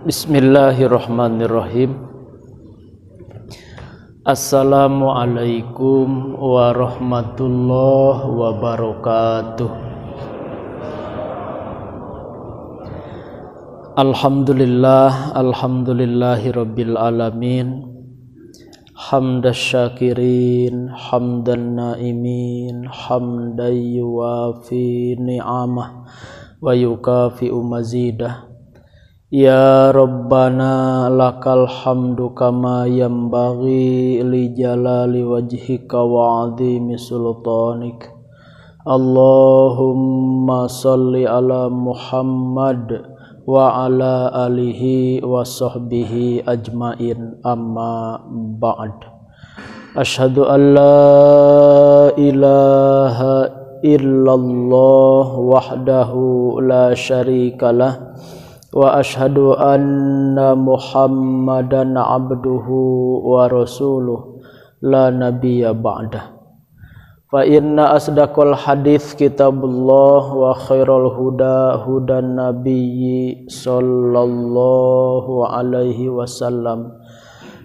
Bismillahirrahmanirrahim. Assalamualaikum warahmatullahi wabarakatuh. Alhamdulillahi rabbil alamin. Hamdas syakirin, hamdan naimin, hamdan yuwafi ni'amah wa yukafi'u mazidah. Ya Rabbana lakal hamdu kama yanbaghi li jalali wajhika wa 'azimi sultanik. Allahumma salli ala Muhammad wa ala alihi wa sahbihi ajmain, amma ba'd. Asyhadu an la ilaha illallah wahdahu la syarikalah wa asyhadu anna Muhammadan abduhu wa rasuluh la nabiyya ba'dah. Fa inna asdaqal hadits kitabullah wa khairal huda hudan nabiyyi sallallahu alaihi wasallam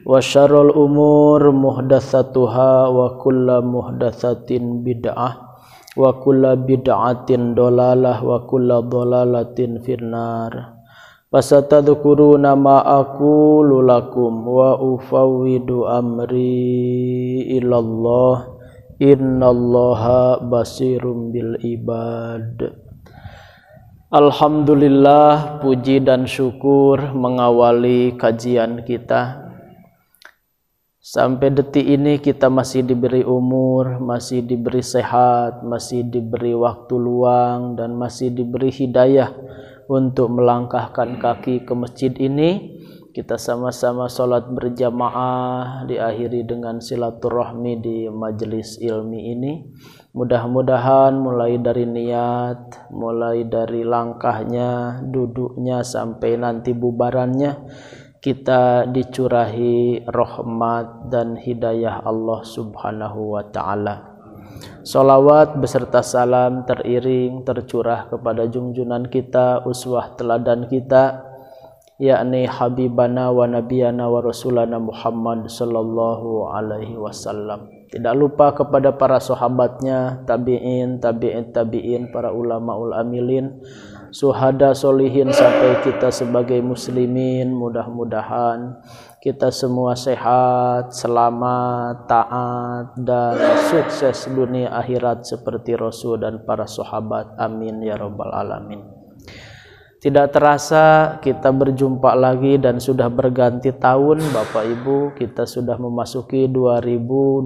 wa syarrul umur muhdatsatuha wa kullu muhdatsatin bid'ah wa kullu bid'atin dolalah wa kullu dolalatin finnar. Fasatadhkuruna ma aqulu lakum wa ufawwidu amri ilallah, innallaha basirum bil ibad. Alhamdulillah, puji dan syukur mengawali kajian kita. Sampai detik ini kita masih diberi umur, masih diberi sehat, masih diberi waktu luang, dan masih diberi hidayah untuk melangkahkan kaki ke masjid ini. Kita sama-sama sholat berjamaah, diakhiri dengan silaturahmi di majelis ilmi ini. Mudah-mudahan mulai dari niat, mulai dari langkahnya, duduknya, sampai nanti bubarannya, kita dicurahi rahmat dan hidayah Allah subhanahu wa ta'ala. Salawat beserta salam teriring tercurah kepada junjungan kita, uswah teladan kita, yakni habibana wa nabiyana wa rasulana Muhammad sallallahu alaihi wasallam. Tidak lupa kepada para sahabatnya, tabi'in, tabi'in, para ulamaul amilin, suhada solihin, sampai kita sebagai muslimin. Mudah-mudahan kita semua sehat, selamat, taat, dan sukses dunia akhirat seperti Rasul dan para sahabat. Amin ya rabbal alamin. Tidak terasa kita berjumpa lagi dan sudah berganti tahun, Bapak Ibu. Kita sudah memasuki 2022.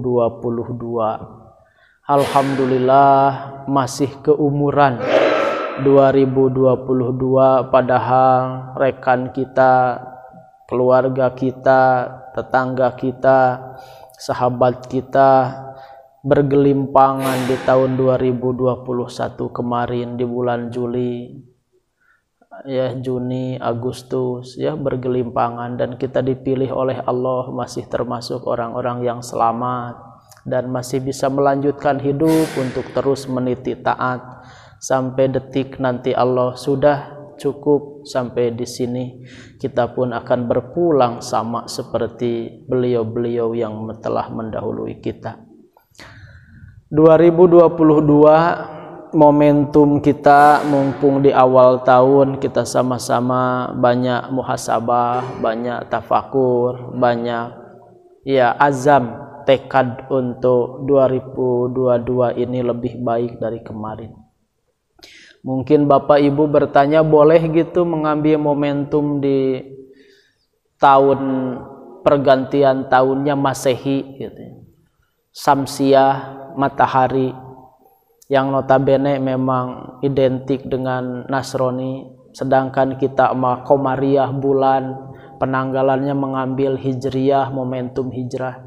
Alhamdulillah masih keumuran 2022, padahal rekan kita, keluarga kita, tetangga kita, sahabat kita bergelimpangan di tahun 2021 kemarin di bulan Juli, ya Juni, Agustus, ya bergelimpangan, dan kita dipilih oleh Allah masih termasuk orang-orang yang selamat dan masih bisa melanjutkan hidup untuk terus meniti taat sampai detik nanti Allah sudah cukup sampai di sini. Kita pun akan berpulang sama seperti beliau-beliau yang telah mendahului kita. 2022 momentum kita, mumpung di awal tahun, kita sama-sama banyak muhasabah, banyak tafakur, banyak ya azam, tekad untuk 2022 ini lebih baik dari kemarin. Mungkin Bapak Ibu bertanya, boleh gitu mengambil momentum di tahun pergantian tahunnya Masehi gitu. Samsiah, matahari, yang notabene memang identik dengan Nasrani, sedangkan kita Komariah, bulan penanggalannya mengambil Hijriyah, momentum hijrah.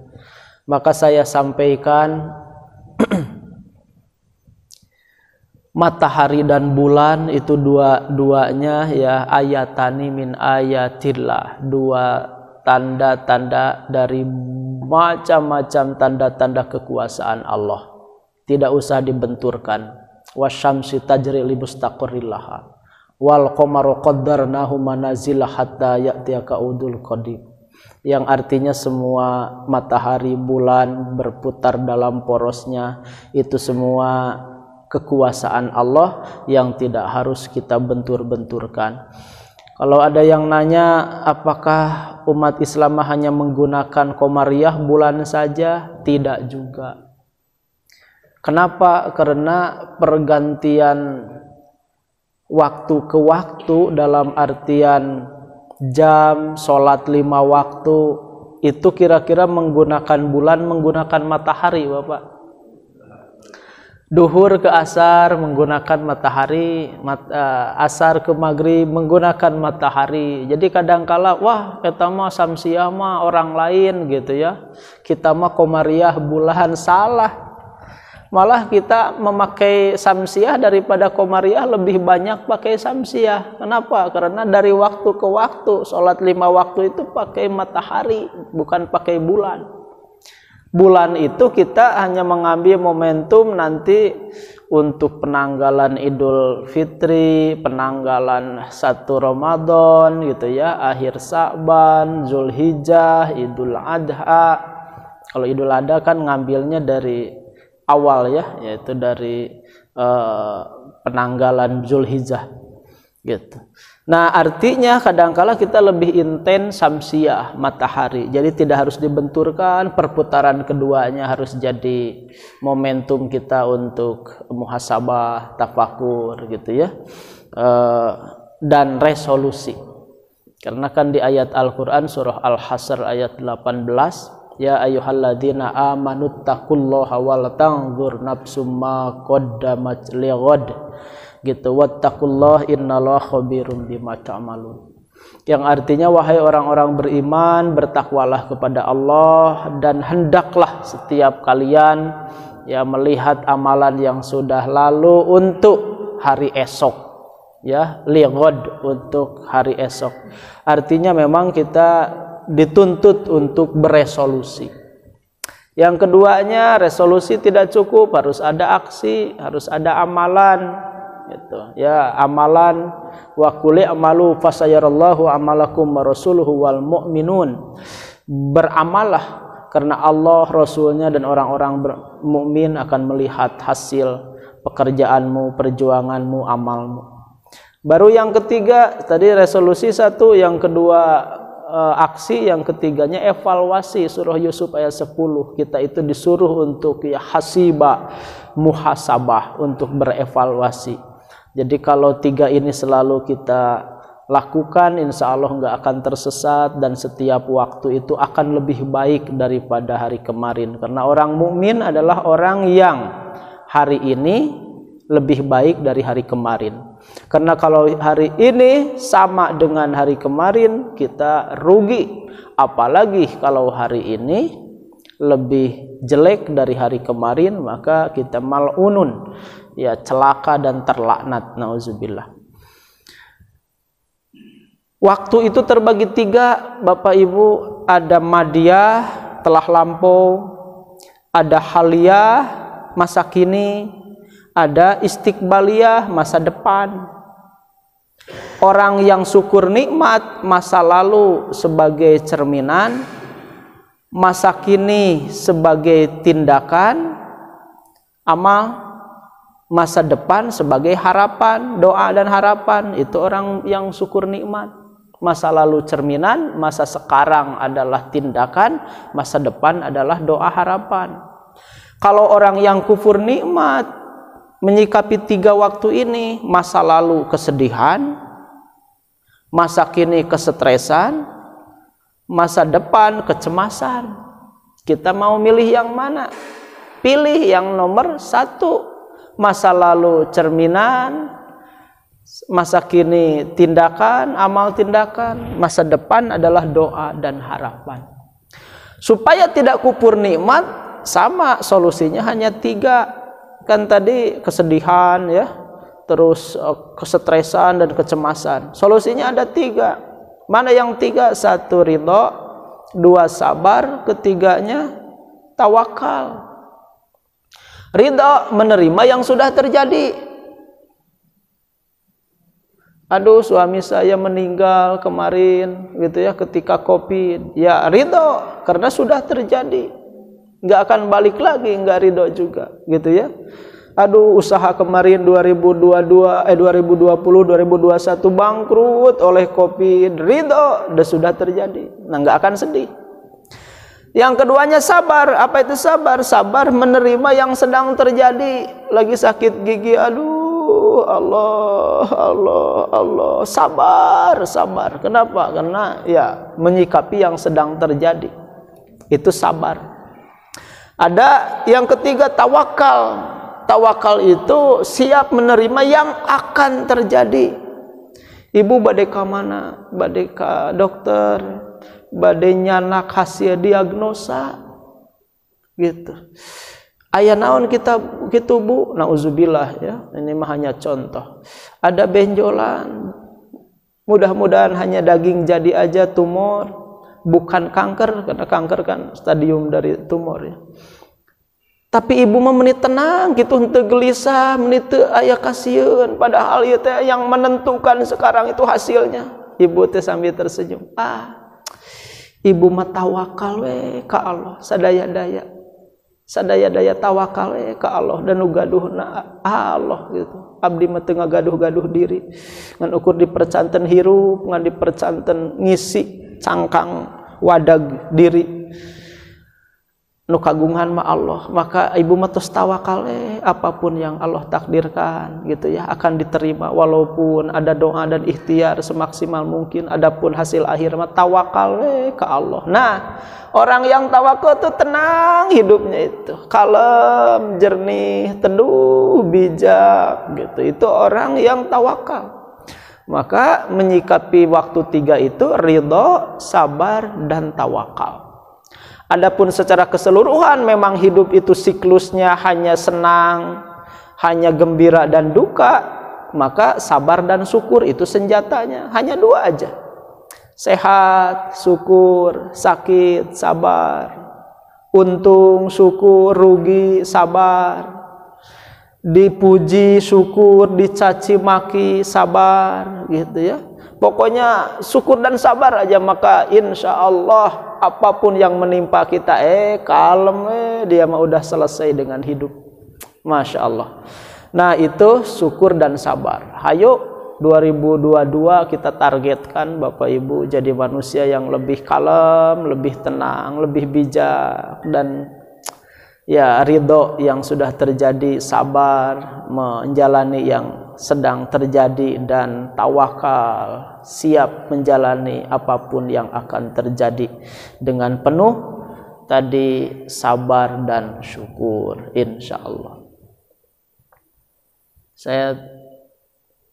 Maka saya sampaikan matahari dan bulan itu dua-duanya ya ayatani min ayatillah, dua tanda-tanda dari macam-macam tanda-tanda kekuasaan Allah. Tidak usah dibenturkan. Wasyamsi tajri li mustaqarrillaha. wal qamaru qaddarnahu manazila hatta ya'tiyaka udul qadim, yang artinya semua matahari, bulan berputar dalam porosnya, itu semua kekuasaan Allah yang tidak harus kita bentur-benturkan. Kalau ada yang nanya apakah umat Islam hanya menggunakan Qamariyah bulan saja, tidak juga. Kenapa? Karena pergantian waktu ke waktu dalam artian jam, sholat 5 waktu itu kira-kira menggunakan bulan, menggunakan matahari, Bapak. Duhur ke asar menggunakan matahari, asar ke maghrib menggunakan matahari. Jadi kadangkala wah eta mah samsiah mah orang lain gitu ya, kita mah Qamariyah bulan, salah. Malah kita memakai samsiah daripada Qamariyah, lebih banyak pakai samsiah. Kenapa? Karena dari waktu ke waktu, sholat 5 waktu itu pakai matahari, bukan pakai bulan. Bulan itu kita hanya mengambil momentum nanti untuk penanggalan Idul Fitri, penanggalan 1 Ramadan gitu ya, akhir Sa'ban, Zulhijjah, Idul Adha. Kalau Idul Adha kan ngambilnya dari awal ya, yaitu dari penanggalan Zulhijjah gitu. Nah, artinya kadangkala kita lebih intens samsiah matahari. Jadi tidak harus dibenturkan, perputaran keduanya harus jadi momentum kita untuk muhasabah, tafakur gitu ya. Dan resolusi. Karena kan di ayat Al-Qur'an surah Al-Hasr ayat 18, ya ayyuhalladzina amanuttaqullaha wal tanzur nafsum ma qaddamat lighad gitu, wattaqullah innallaha khabirum bima ta'malun, yang artinya wahai orang-orang beriman, bertakwalah kepada Allah dan hendaklah setiap kalian ya melihat amalan yang sudah lalu untuk hari esok ya, lighad untuk hari esok. Artinya memang kita dituntut untuk beresolusi. Yang keduanya, resolusi tidak cukup, harus ada aksi, harus ada amalan gitu ya. Amalan wa qul amalu fasayarallahu amalakum wa rasuluhu wal mu'minun, beramalah karena Allah, Rasulnya dan orang-orang mukmin akan melihat hasil pekerjaanmu, perjuanganmu, amalmu. Baru yang ketiga tadi resolusi 1, yang kedua aksi, yang ketiganya evaluasi. Surah Yusuf ayat 10, kita itu disuruh untuk ya hasiba, muhasabah, untuk berevaluasi. Jadi kalau 3 ini selalu kita lakukan, insya Allah nggak akan tersesat, dan setiap waktu itu akan lebih baik daripada hari kemarin. Karena orang mukmin adalah orang yang hari ini lebih baik dari hari kemarin. Karena kalau hari ini sama dengan hari kemarin, kita rugi. Apalagi kalau hari ini lebih jelek dari hari kemarin, maka kita mal'unun, ya celaka dan terlaknat, nauzubillah. Waktu itu terbagi 3, Bapak Ibu. Ada madiyah, telah lampau, ada haliyah, masa kini, ada istiqbaliyah, masa depan. Orang yang syukur nikmat, masa lalu sebagai cerminan, masa kini sebagai tindakan amal, masa depan sebagai harapan, doa dan harapan. Itu orang yang syukur nikmat. Masa lalu cerminan, masa sekarang adalah tindakan, masa depan adalah doa harapan. Kalau orang yang kufur nikmat menyikapi 3 waktu ini, masa lalu kesedihan, masa kini kesetresan, masa depan kecemasan. Kita mau milih yang mana? Pilih yang nomor 1. Masa lalu cerminan, masa kini tindakan, amal tindakan, masa depan adalah doa dan harapan. Supaya tidak kufur nikmat, sama solusinya hanya 3. Kan tadi kesedihan ya, terus kesetresan dan kecemasan. Solusinya ada 3. Mana yang 3? 1 ridho, 2 sabar, ketiganya tawakal. Ridho menerima yang sudah terjadi. Aduh, suami saya meninggal kemarin gitu ya ketika Covid. Ya ridho karena sudah terjadi. Nggak akan balik lagi, nggak ridho juga gitu ya. Aduh, usaha kemarin 2020 2021 bangkrut oleh Covid. Ridho, sudah terjadi. Nah, nggak akan sedih. Yang keduanya sabar. Apa itu sabar? Sabar menerima yang sedang terjadi. Lagi sakit gigi, aduh, Allah, sabar. Kenapa? Karena ya menyikapi yang sedang terjadi. Itu sabar. Ada yang ketiga, tawakal. Tawakal itu siap menerima yang akan terjadi. Ibu badai ka mana? Badai ka dokter, badai nyanak hasil diagnosa gitu. Aya naon kita gitu Bu? Nauzubillah ya. Ini mah hanya contoh. Ada benjolan. Mudah-mudahan hanya daging jadi aja, tumor, bukan kanker, karena kanker kan stadium dari tumor ya. Tapi ibu mah menit tenang gitu, henteu gelisah, menit teu aya kasieun, padahal ieu teh yang menentukan sekarang itu hasilnya. Ibu teh sambil tersenyum. Ibu mah tawakal we ka Allah, sadaya-daya tawakal we ka Allah dan nu gaduhna Allah gitu. Abdi mah teu ngagaduh-gaduh diri. Ngan ukur dipercanten hirup, ngan dipercanten ngisi cangkang wadag diri. Nu kagungan mah Allah, maka ibu mah tos tawakal apapun yang Allah takdirkan gitu ya akan diterima, walaupun ada doa dan ikhtiar semaksimal mungkin. Adapun hasil akhir mah tawakal ke Allah. Nah, orang yang tawakal itu tenang hidupnya, itu kalem, jernih, teduh, bijak gitu. Itu orang yang tawakal. Maka menyikapi waktu tiga itu ridho, sabar, dan tawakal. Adapun secara keseluruhan memang hidup itu siklusnya hanya senang, hanya gembira dan duka, maka sabar dan syukur itu senjatanya. Hanya dua aja. Sehat, syukur, sakit, sabar. Untung, syukur, rugi, sabar. Dipuji, syukur, dicaci maki, sabar gitu ya. Pokoknya syukur dan sabar aja, maka insya Allah apapun yang menimpa kita kalem dia mah udah selesai dengan hidup. Masya Allah. Nah itu syukur dan sabar. Hayo 2022 kita targetkan Bapak Ibu jadi manusia yang lebih kalem, lebih tenang, lebih bijak, dan ya ridho yang sudah terjadi, sabar menjalani yang sedang terjadi, dan tawakal, siap menjalani apapun yang akan terjadi dengan penuh tadi sabar dan syukur insya Allah. Saya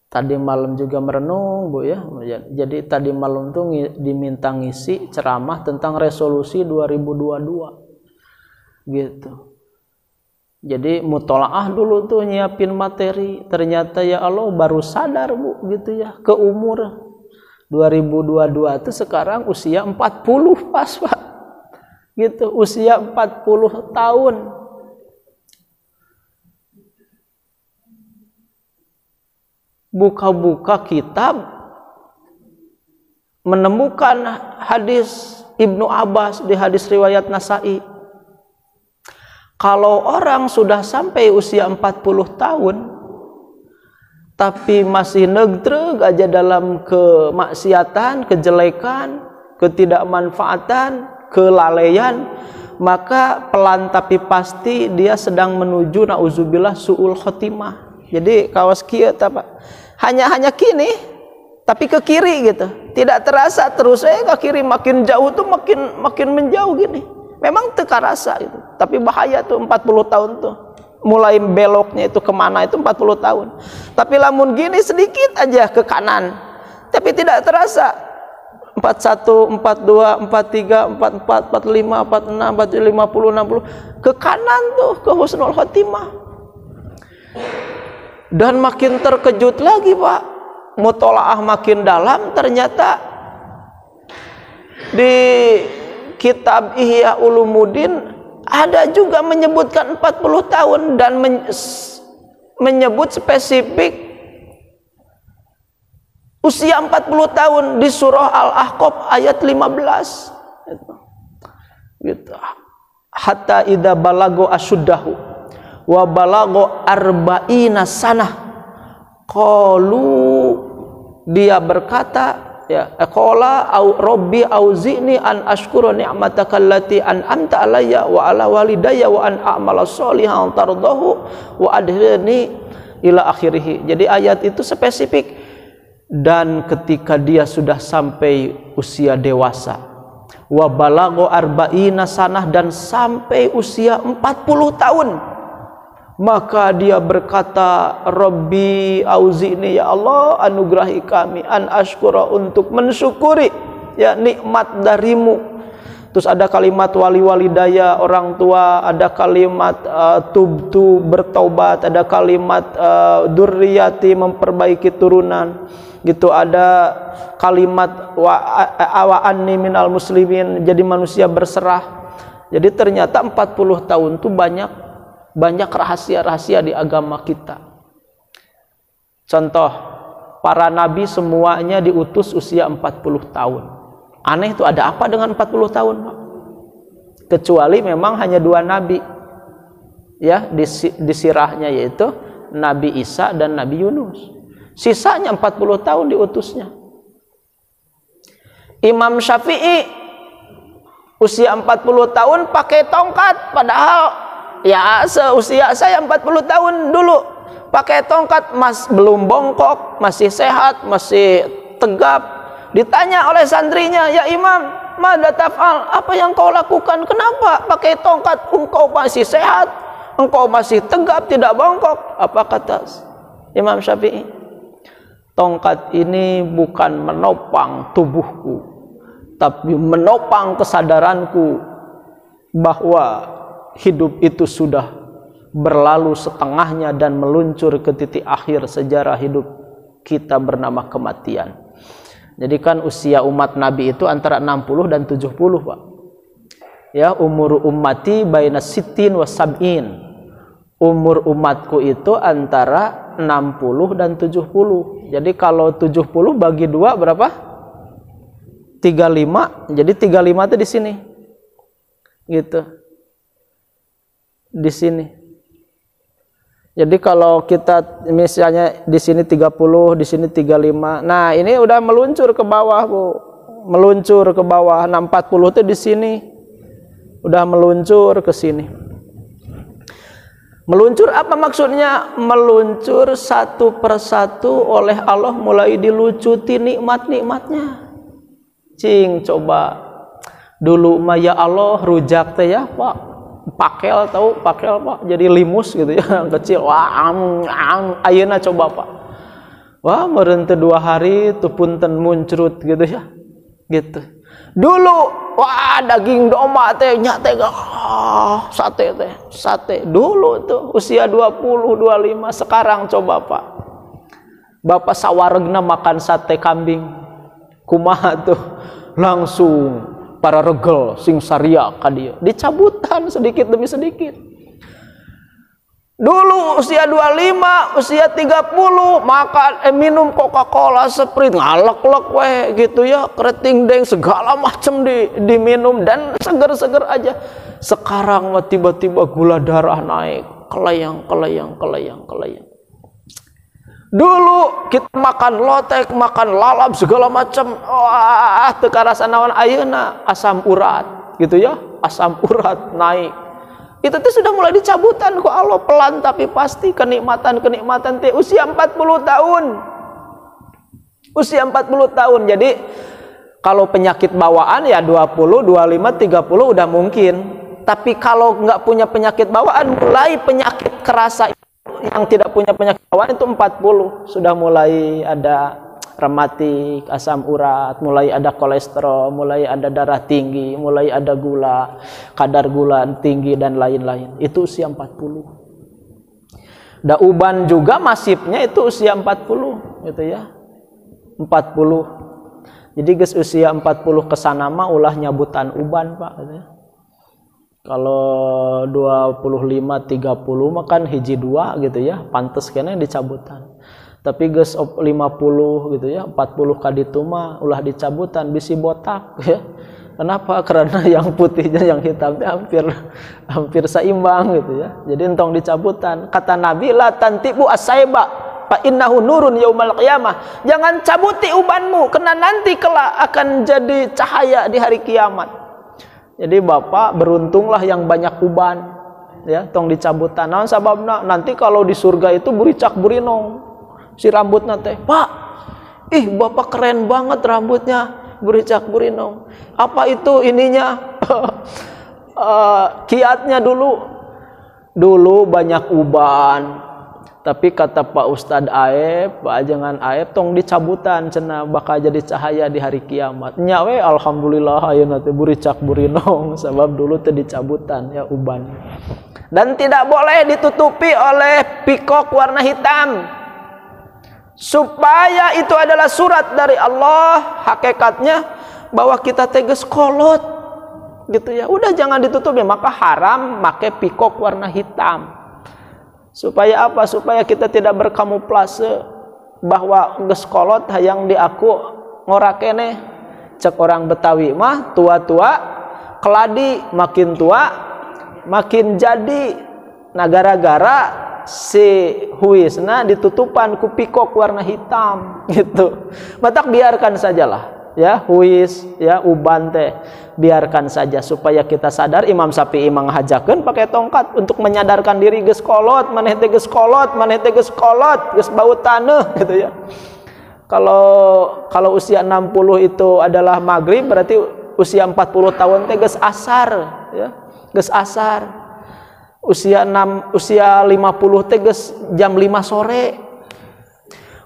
tadi malam juga merenung Bu ya. Jadi tadi malam tuh diminta ngisi ceramah tentang resolusi 2022 gitu. Jadi mutolaah dulu tuh nyiapin materi, ternyata ya Allah baru sadar Bu gitu ya, ke umur 2022 itu sekarang usia 40 pas Pak gitu, usia 40 tahun. Buka-buka kitab menemukan hadis Ibnu Abbas di hadis riwayat Nasai. Kalau orang sudah sampai usia 40 tahun tapi masih negdreg aja dalam kemaksiatan, kejelekan, ketidakmanfaatan, kelalaian, maka pelan tapi pasti dia sedang menuju nauzubillah suul khotimah. Jadi kawas kieu tah Pak. Hanya kini tapi ke kiri gitu. Tidak terasa terus ke kiri, makin jauh tuh makin menjauh gini. Memang teka rasa itu, tapi bahaya tuh 40 tahun tuh. Mulai beloknya itu kemana itu 40 tahun. Tapi lamun gini sedikit aja ke kanan, tapi tidak terasa. 41, 42, 43, 44, 45, 46, 50, 60 ke kanan tuh ke husnul khotimah. Dan makin terkejut lagi Pak, mutolaah makin dalam, ternyata di kitab Ihya Ulumuddin ada juga menyebutkan 40 tahun dan menyebut spesifik Usia 40 tahun di surah Al-Ahqaf ayat 15. Gitu. Hatta idza balago asyuddahu wa balago arba'ina sanah. Qalu, dia berkata, ya, qala au rabbi auzi'ni an ashkura ni'mataka allati an'amta alayya wa ala walidayya wa an a'mala sholihan tardahu wa adkhilni ila akhirih. Jadi ayat itu spesifik. Dan ketika dia sudah sampai usia dewasa, wa balagho arba'ina sanah, dan sampai usia 40 tahun, maka dia berkata, Rabbi auzi'ni, ya Allah anugerahi kami, an ashkura, untuk mensyukuri ya nikmat darimu. Terus ada kalimat wali daya, orang tua, ada kalimat tubtu, bertaubat, ada kalimat durriyati, memperbaiki turunan. Gitu, ada kalimat wa anni minal muslimin, jadi manusia berserah. Jadi ternyata 40 tahun itu banyak rahasia-rahasia di agama kita. Contoh, para nabi semuanya diutus usia 40 tahun. Aneh itu, ada apa dengan 40 tahun? Kecuali memang hanya 2 nabi ya di sirahnya, yaitu Nabi Isa dan Nabi Yunus. Sisanya 40 tahun diutusnya. Imam Syafi'i usia 40 tahun pakai tongkat, padahal ya seusia saya 40 tahun dulu pakai tongkat, belum bongkok, masih sehat, masih tegap. Ditanya oleh santrinya, ya Imam, mada taf'al, apa yang kau lakukan? Kenapa pakai tongkat? Engkau masih sehat, engkau masih tegap, tidak bongkok. Apa kata Imam Syafi'i? Tongkat ini bukan menopang tubuhku, tapi menopang kesadaranku bahwa hidup itu sudah berlalu setengahnya dan meluncur ke titik akhir sejarah hidup kita bernama kematian. Jadi kan usia umat Nabi itu antara 60 dan 70, Pak. Ya, umur ummati baina sittin wa sab'in. Umur umatku itu antara 60 dan 70. Jadi kalau 70 bagi 2 berapa? 35. Jadi 35 itu di sini. Gitu. Di sini. Jadi kalau kita misalnya di sini 30, di sini 35. Nah, ini udah meluncur ke bawah, Bu. Meluncur ke bawah. 40 itu di sini. Udah meluncur ke sini. Meluncur apa maksudnya? Meluncur satu persatu oleh Allah, mulai dilucuti nikmat-nikmatnya. Cing, coba dulu mah ya Allah rujak teh ya, Pak. Pakel, tahu pakel, Pak? Jadi limus gitu ya, kecil. Wah, ayeuna coba, Pak. Wah, meureun teh 2 hari tuh punten muncrut gitu ya. Gitu. Dulu wah daging domba teh nyate sate teh, sate. Dulu tuh usia 20, 25. Sekarang coba, Pak. Bapak sawaregna makan sate kambing. Kumaha tuh? Langsung para regel sing saria ka dieu. Dicabutan sedikit demi sedikit. Dulu usia 25, usia 30 makan minum Coca-Cola, Sprite, ngalek-lek weh gitu ya, keriting deng segala macam diminum dan seger-seger aja. Sekarang mah tiba-tiba gula darah naik, kelayang. Dulu kita makan lotek, makan lalap segala macam, wah teu karasa naon ayeuna asam urat gitu ya, asam urat naik. Itu tuh sudah mulai dicabutan ku Allah, pelan tapi pasti. Kenikmatan teh usia 40 tahun. Usia 40 tahun. Jadi kalau penyakit bawaan ya 20, 25, 30 udah mungkin. Tapi kalau nggak punya penyakit bawaan, mulai penyakit kerasa yang tidak punya penyakit bawaan itu 40. Sudah mulai ada rematik, asam urat, mulai ada kolesterol, mulai ada darah tinggi, mulai ada gula, kadar gula tinggi dan lain-lain. Itu usia 40. Dauban juga masifnya itu usia 40 gitu ya. 40. Jadi guys usia 40 kesana mah ulah nyabutan uban, Pak gitu ya. Kalau 25 30 mah kan hiji 2 gitu ya, pantes kena dicabutan. Tapi geus 50 gitu ya, 40 kaditu mah ulah dicabutan bisi botak ya. Kenapa? Karena yang putihnya yang hitamnya hampir seimbang gitu ya. Jadi entong dicabutan. Kata Nabi, la tantibu as-saiba fa innahu nurun yaumal qiyamah. Jangan cabuti ubanmu karena nanti kelak akan jadi cahaya di hari kiamat. Jadi bapak beruntunglah yang banyak uban ya, tong dicabutan. Naon sababna? Nanti kalau di surga itu buricak burinong si rambutna teh. Pak, ih bapak keren banget rambutnya, buricak burinong. Apa itu ininya? Kiatnya dulu banyak uban. Tapi kata Pak Ustadz Aep, Pak Ajangan Aep, tong dicabutan cenah bakal jadi cahaya di hari kiamat. Nyawe alhamdulillah ayeuna teh buricak burinong sabab dulu teh dicabutan ya uban. Dan tidak boleh ditutupi oleh pikok warna hitam. Supaya itu adalah surat dari Allah, hakikatnya bahwa kita teges kolot gitu ya. Udah jangan ditutupi, maka haram make pikok warna hitam. Supaya apa? Supaya kita tidak berkamuflase bahwa geus kolot hayang diaku ngorakene. Cek orang Betawi mah tua-tua keladi, makin tua makin jadi. Nah gara-gara si huisna ditutupan ku pikok warna hitam gitu. Matak biarkan sajalah ya, huis ya, uban teh biarkan saja supaya kita sadar. Imam Syafi'i menghajakeun pakai tongkat untuk menyadarkan diri geus kolot, maneh teh geus kolot, maneh teh geus kolot, geus bau taneuh gitu ya. Kalau usia 60 itu adalah maghrib, berarti usia 40 tahun teh geus asar ya, geus asar. Usia 50 teh geus jam 5 sore.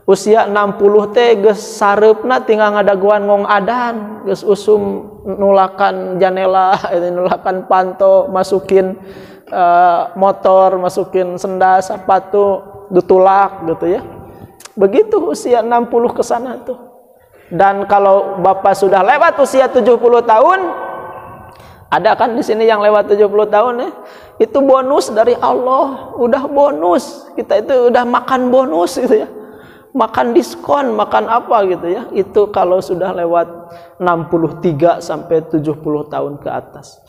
Usia 60 teh geus sareupna tinggal ngadaguan ngong adan, geus usum nulakan janela, nulakan panto, masukin motor, masukin sendal, sepatu, dutulak gitu ya. Begitu usia 60 ke sana tuh. Dan kalau Bapak sudah lewat usia 70 tahun, ada kan di sini yang lewat 70 tahun ya, itu bonus dari Allah, udah bonus. Kita itu udah makan bonus gitu ya. Makan diskon, makan apa gitu ya. Itu kalau sudah lewat 63 sampai 70 tahun ke atas.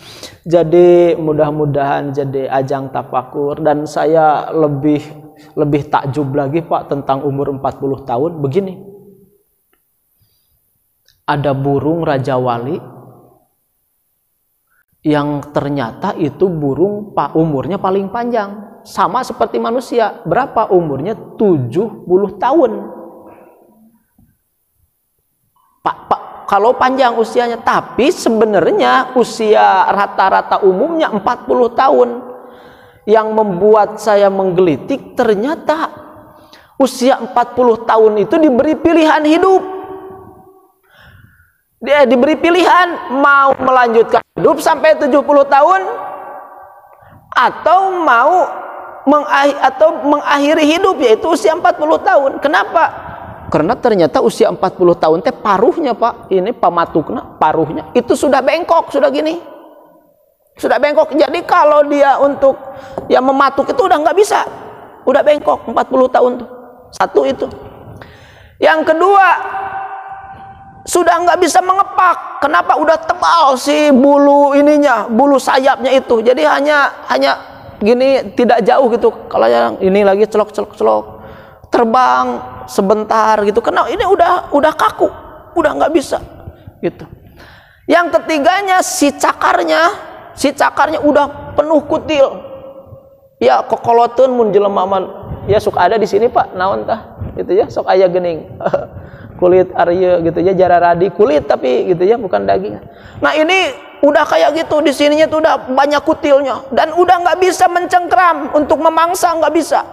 Jadi mudah-mudahan jadi ajang tafakur. Dan saya lebih takjub lagi Pak tentang umur 40 tahun. Begini, ada burung Raja Wali yang ternyata itu burung umurnya paling panjang. Sama seperti manusia. Berapa umurnya? 70 tahun. Pak, kalau panjang usianya. Tapi sebenarnya usia rata-rata umumnya 40 tahun. Yang membuat saya menggelitik, ternyata usia 40 tahun itu diberi pilihan hidup. Dia diberi pilihan mau melanjutkan hidup sampai 70 tahun atau mau mengakhiri hidup, yaitu usia 40 tahun. Kenapa? Karena ternyata usia 40 tahun teh paruhnya Pak, ini pamatukna paruhnya itu sudah bengkok, sudah gini, sudah bengkok. Jadi kalau dia untuk yang mematuk itu udah nggak bisa, udah bengkok 40 tahun tuh. Satu itu. Yang kedua, sudah nggak bisa mengepak. Kenapa? Udah tebal si bulu ininya, bulu sayapnya itu. Jadi hanya gini, tidak jauh gitu. Kalau yang ini lagi celok terbang sebentar gitu. Karena ini udah kaku, udah nggak bisa gitu. Yang ketiganya si cakarnya udah penuh kutil. Ya kokoloteun mun jelema ya suka ada di sini Pak, naon tah gitu ya, sok aya geuning. Kulit arya gitu ya, jararadi kulit tapi gitu ya, bukan daging. Nah ini udah kayak gitu, di sininya tuh udah banyak kutilnya dan udah nggak bisa mencengkram untuk memangsa, nggak bisa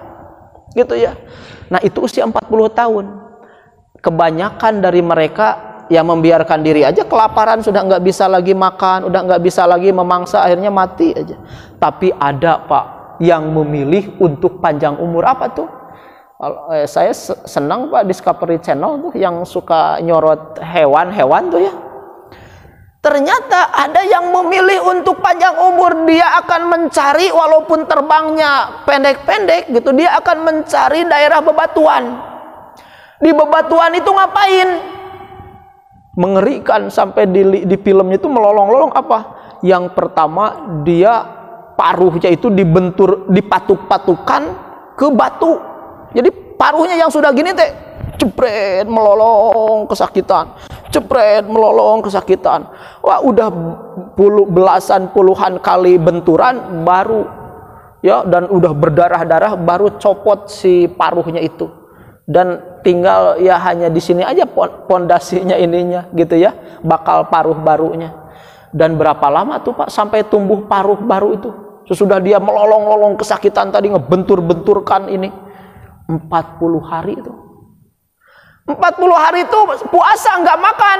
gitu ya. Nah itu usia 40 tahun. Kebanyakan dari mereka yang membiarkan diri aja kelaparan, sudah nggak bisa lagi makan, udah nggak bisa lagi memangsa, akhirnya mati aja. Tapi ada Pak yang memilih untuk panjang umur. Apa tuh? Saya senang Pak Discovery Channel tuh yang suka nyorot hewan-hewan tuh ya. Ternyata ada yang memilih untuk panjang umur. Dia akan mencari, walaupun terbangnya pendek-pendek gitu, dia akan mencari daerah bebatuan. Di bebatuan itu ngapain? Mengerikan, sampai di filmnya itu melolong-lolong apa? Yang pertama dia paruhnya itu dipatuk-patukan ke batu. Jadi paruhnya yang sudah gini teh cepret melolong kesakitan, cepret melolong kesakitan. Wah, udah belasan puluhan kali benturan baru ya, dan udah berdarah-darah baru copot si paruhnya itu. Dan tinggal ya hanya di sini aja pondasinya ininya gitu ya, bakal paruh barunya. Dan berapa lama tuh Pak sampai tumbuh paruh baru itu? Sesudah dia melolong-lolong kesakitan tadi, ngebentur-benturkan ini 40 hari itu. 40 hari itu puasa, nggak makan.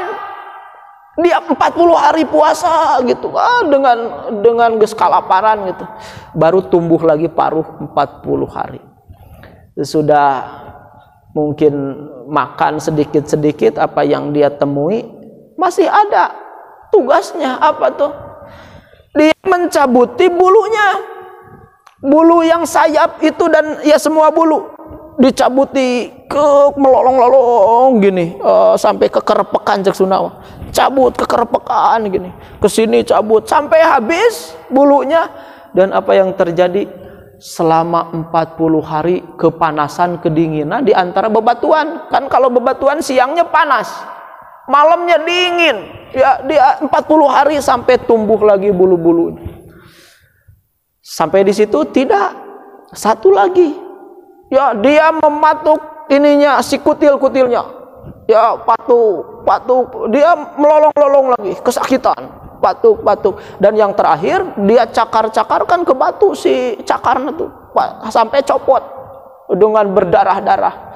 Dia 40 hari puasa gitu, dengan kelaparan gitu. Baru tumbuh lagi paruh 40 hari. Sudah mungkin makan sedikit-sedikit apa yang dia temui, masih ada tugasnya apa tuh? Dia mencabuti bulunya, bulu yang sayap itu dan ya semua bulu dicabuti ke melolong-lolong gini, sampai ke kerepekan cek Sunawa, cabut ke kerepekan gini, kesini cabut sampai habis bulunya. Dan apa yang terjadi? Selama 40 hari kepanasan, kedinginan di antara bebatuan. Kan kalau bebatuan siangnya panas, malamnya dingin. Ya, dia 40 hari sampai tumbuh lagi bulu-bulunya. Sampai di situ tidak, satu lagi. Ya, dia mematuk ininya, si kutil-kutilnya. Ya, patuk, dia melolong-lolong lagi, kesakitan. Patuk. Dan yang terakhir dia cakar-cakarkan ke batu si cakarnya tuh sampai copot dengan berdarah-darah.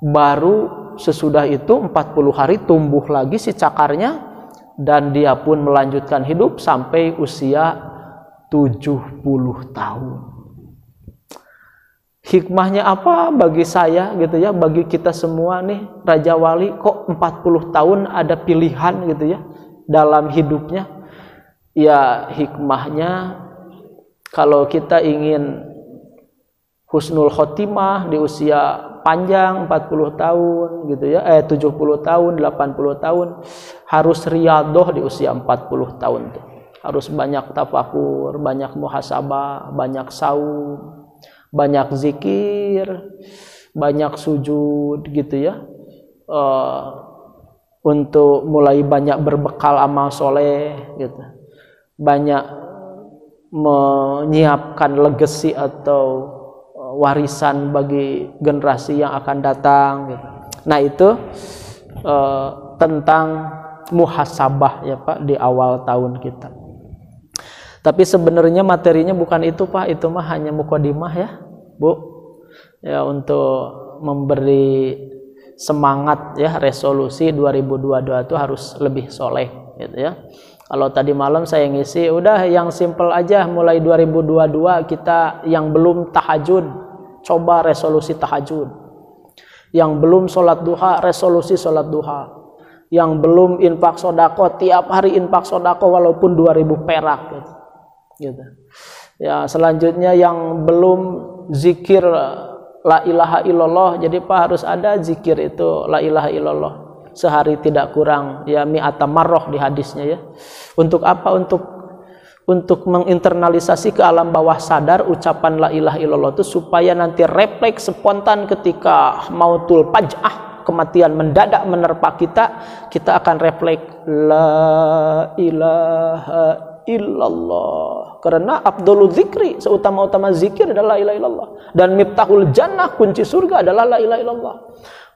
Baru sesudah itu 40 hari tumbuh lagi si cakarnya, dan dia pun melanjutkan hidup sampai usia 70 tahun. Hikmahnya apa bagi saya gitu ya, bagi kita semua nih, Raja Wali kok 40 tahun ada pilihan gitu ya dalam hidupnya. Ya, hikmahnya kalau kita ingin husnul khotimah di usia panjang 40 tahun gitu ya, 70 tahun, 80 tahun, harus riyadhah di usia 40 tahun tuh. Harus banyak tafakur, banyak muhasabah, banyak saum, banyak zikir, banyak sujud gitu ya. Untuk mulai banyak berbekal amal soleh gitu, banyak menyiapkan legacy atau warisan bagi generasi yang akan datang gitu. Nah itu tentang muhasabah ya Pak di awal tahun kita. Tapi sebenarnya materinya bukan itu Pak, itu mah hanya mukadimah ya Bu, ya untuk memberi semangat ya, resolusi 2022 itu harus lebih soleh gitu ya. Kalau tadi malam saya ngisi udah yang simple aja, mulai 2022 kita yang belum tahajud coba resolusi tahajud, yang belum sholat duha resolusi sholat duha, yang belum infak sodako tiap hari infak sodako walaupun 2000 perak gitu. Ya, selanjutnya yang belum zikir la ilaha illallah, jadi Pak harus ada zikir itu la ilaha illallah sehari tidak kurang ya, mi'ata marroh di hadisnya ya. Untuk apa? Untuk menginternalisasi ke alam bawah sadar ucapan la ilaha illallah itu, supaya nanti refleks spontan ketika mautul faj'ah, kematian mendadak menerpa kita akan refleks la ilaha illallah. Karena abdulul zikri, seutama-utama zikir adalah la ilaha illallah, dan miftahul jannah, kunci surga adalah la ilaha illallah.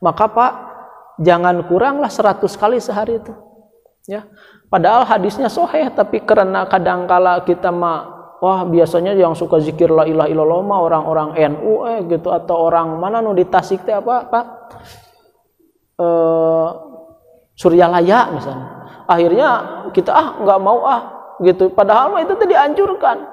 Maka Pak jangan kuranglah 100 kali sehari itu ya. Padahal hadisnya sahih, tapi karena kadangkala kita wah biasanya yang suka zikir la ilaha illallah mah orang-orang NU gitu, atau orang mana nu di Tasik teh apa Pak, Suryalaya misalnya. Akhirnya kita nggak mau gitu, padahal mah itu tuh dianjurkan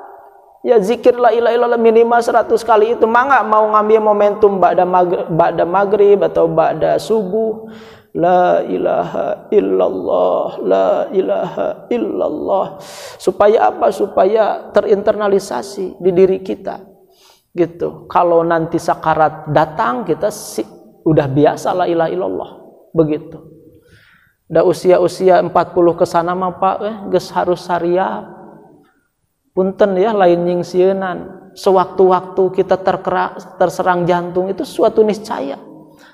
ya, zikir la ilaha illallah minimal 100 kali itu. Mangga mau ngambil momentum ba'da maghrib atau ba'da subuh, la ilaha illallah, la ilaha illallah. Supaya apa? Supaya terinternalisasi di diri kita gitu. Kalau nanti sakarat datang, kita udah biasa la ilaha illallah begitu. Da usia-usia 40 ke sana mah Pak geus harus sariap. Punten ya lain nyingsieunan. Sewaktu-waktu kita terserang jantung itu suatu niscaya.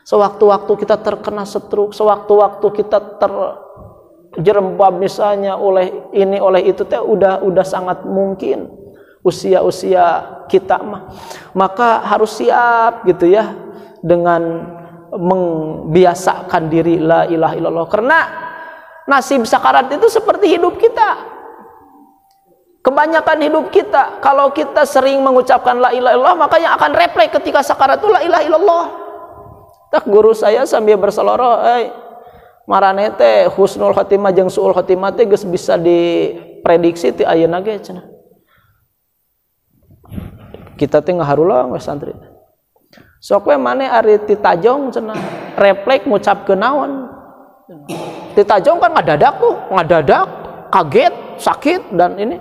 Sewaktu-waktu kita terkena stroke, sewaktu-waktu kita terjerembab misalnya oleh ini oleh itu teh udah sangat mungkin usia-usia kita mah. Maka harus siap gitu ya dengan membiasakan diri la ilaha illallah, karena nasib sakarat itu seperti hidup kita. Kebanyakan hidup kita kalau kita sering mengucapkan la ilaha illallah, makanya akan refleks ketika sakarat itu la ilaha illallah. Tak guru saya sambil berseloroh, marane teh husnul khotimah jeung suul khotimah teh geus bisa diprediksi ti ayeuna ge cenah. Kita teh ngaharulang we santri. Sok we maneh ari ti tajong cenah refleks ngucapkeun naon. Ti tajong kan ngadadak kaget, sakit dan ini.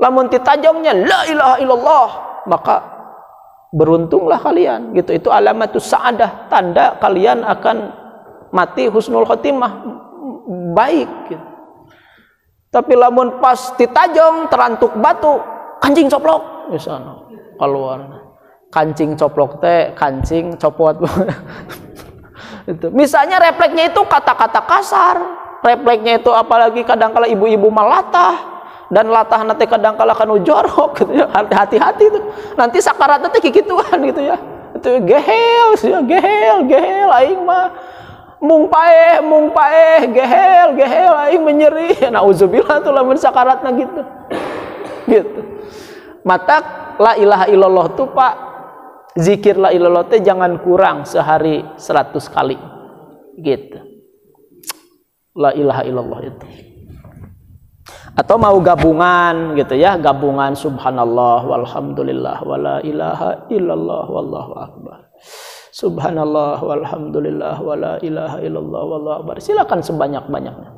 Lamun ti tajongnya la ilaha illallah, maka beruntunglah kalian gitu. Itu alamatus sa'adah, tanda kalian akan mati husnul khotimah baik gitu. Tapi lamun pas ti tajong terantuk batu, kancing coplok misalnya keluar. Kancing coplok teh kancing copot. Itu misalnya refleksnya itu kata-kata kasar, refleksnya itu apalagi kadang-kala ibu-ibu malatah dan latah nanti kadang-kala kanu jorok gitu ya. Hati-hati tuh nanti sakaratnya teh kikituan gitu ya. Itu gehel aing mah mung paeh gehel aing menyeri. Nauzubillah tuh lamun sakaratna gitu mata la ilaha illallah tuh Pak, zikir la ilallah teh jangan kurang sehari 100 kali gitu. La ilaha illallah itu. Atau mau gabungan gitu ya, gabungan subhanallah walhamdulillah wala ilaha illallah wallahu akbar. Subhanallah walhamdulillah wala ilaha illallah wallahu akbar. Silakan sebanyak-banyaknya.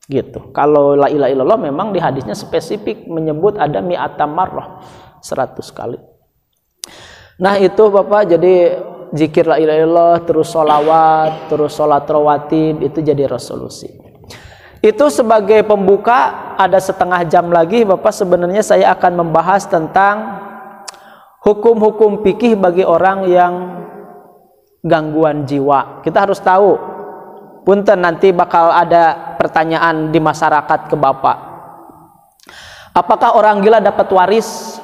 Gitu. Kalau la ilaha illallah memang di hadisnya spesifik menyebut ada mi'ata marrah 100 kali. Nah itu Bapak, jadi zikir la ilaha illallah, terus sholawat, terus sholat rawatib, itu jadi resolusi. Itu sebagai pembuka. Ada setengah jam lagi Bapak, sebenarnya saya akan membahas tentang hukum-hukum fikih bagi orang yang gangguan jiwa. Kita harus tahu, punten nanti bakal ada pertanyaan di masyarakat ke Bapak. Apakah orang gila dapat waris?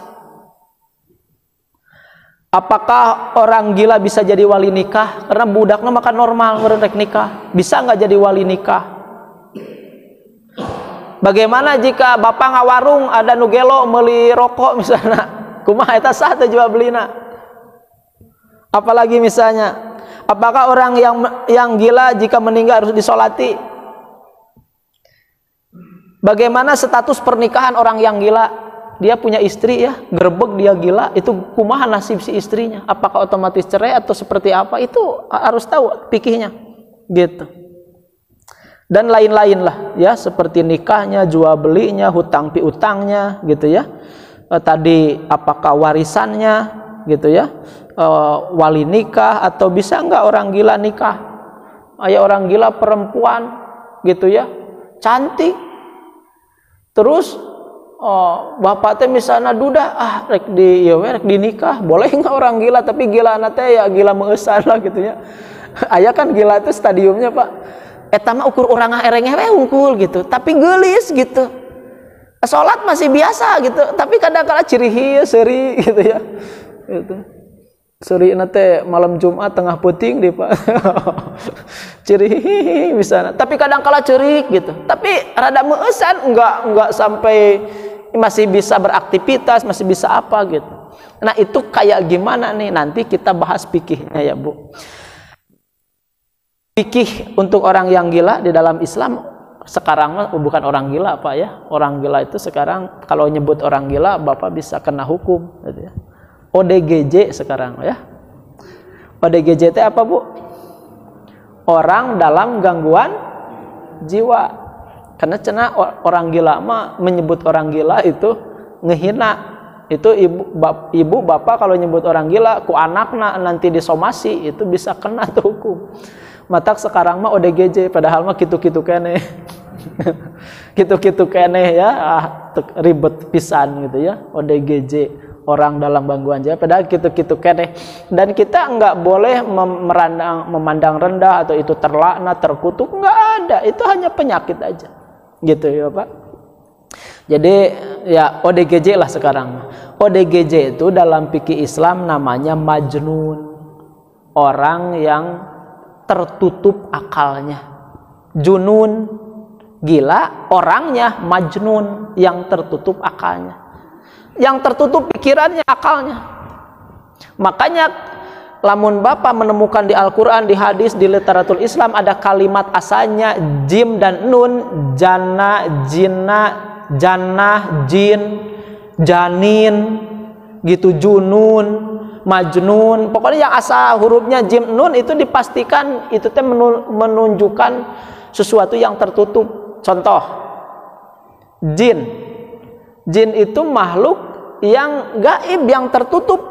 Apakah orang gila bisa jadi wali nikah? Karena budaknya makan normal ngerek nikah. Bisa nggak jadi wali nikah? Bagaimana jika bapak ngawarung ada nugelo meuli rokok misalnya? Kumaha eta sah teh jual belina? Apalagi misalnya, apakah orang yang gila jika meninggal harus disolati? Bagaimana status pernikahan orang yang gila? Dia punya istri ya, gerbek dia gila, itu kumaha nasib si istrinya? Apakah otomatis cerai atau seperti apa? Itu harus tahu fikihnya, gitu. Dan lain-lain lah, ya, seperti nikahnya, jual belinya, hutang piutangnya, gitu ya. Tadi apakah warisannya, gitu ya, wali nikah atau bisa nggak orang gila nikah? Ayah orang gila perempuan, gitu ya, cantik, terus bapak teh misalnya duda rek di nikah boleh nggak orang gila, tapi gila teh ya gila meusan lah gitu ya. Aya kan gila itu stadiumnya Pak, eta mah ukur urang erengeh we hungkul gitu, tapi geulis gitu. Salat masih biasa gitu, tapi kadang-kala ciri hieu seuri gitu ya. Gitu. Seuri teh malam Jumat tengah puting di Pak. Ciri misalnya, tapi kadang-kala cerik gitu. Tapi rada meusan enggak sampai masih bisa beraktivitas, masih bisa apa gitu. Nah, itu kayak gimana nih? Nanti kita bahas fikihnya ya, Bu. Fikih untuk orang yang gila di dalam Islam sekarang bukan orang gila Pak ya. Orang gila itu sekarang kalau nyebut orang gila Bapak bisa kena hukum gitu ya. ODGJ sekarang ya. ODGJ itu apa Bu? Orang dalam gangguan jiwa. Karena cenah orang gila mah menyebut orang gila itu ngehina Itu ibu bapak kalau nyebut orang gila ku anakna nanti disomasi, itu bisa kena tuh hukum. Matak sekarang mah ODGJ, padahal mah kitu-kitu keneh. Kitu-kitu keneh ya, ribet pisan gitu ya, ODGJ, orang dalam gangguan jiwa, padahal kitu-kitu keneh. Dan kita enggak boleh memandang rendah atau itu terlaknat, terkutuk, enggak ada. Itu hanya penyakit aja. Gitu ya, Pak. Jadi ya ODGJ lah sekarang. ODGJ itu dalam fikih Islam namanya majnun, orang yang tertutup akalnya. Junun, gila, orangnya majnun, yang tertutup akalnya, yang tertutup pikirannya, akalnya. Makanya lamun Bapak menemukan di Al-Quran, di hadis, di literatur Islam ada kalimat asalnya jim dan nun, jana, jina, jannah, jin, janin, gitu, junun, majnun, pokoknya yang asal hurufnya jim nun itu dipastikan itu teh menunjukkan sesuatu yang tertutup. Contoh, jin. Jin itu makhluk yang gaib, yang tertutup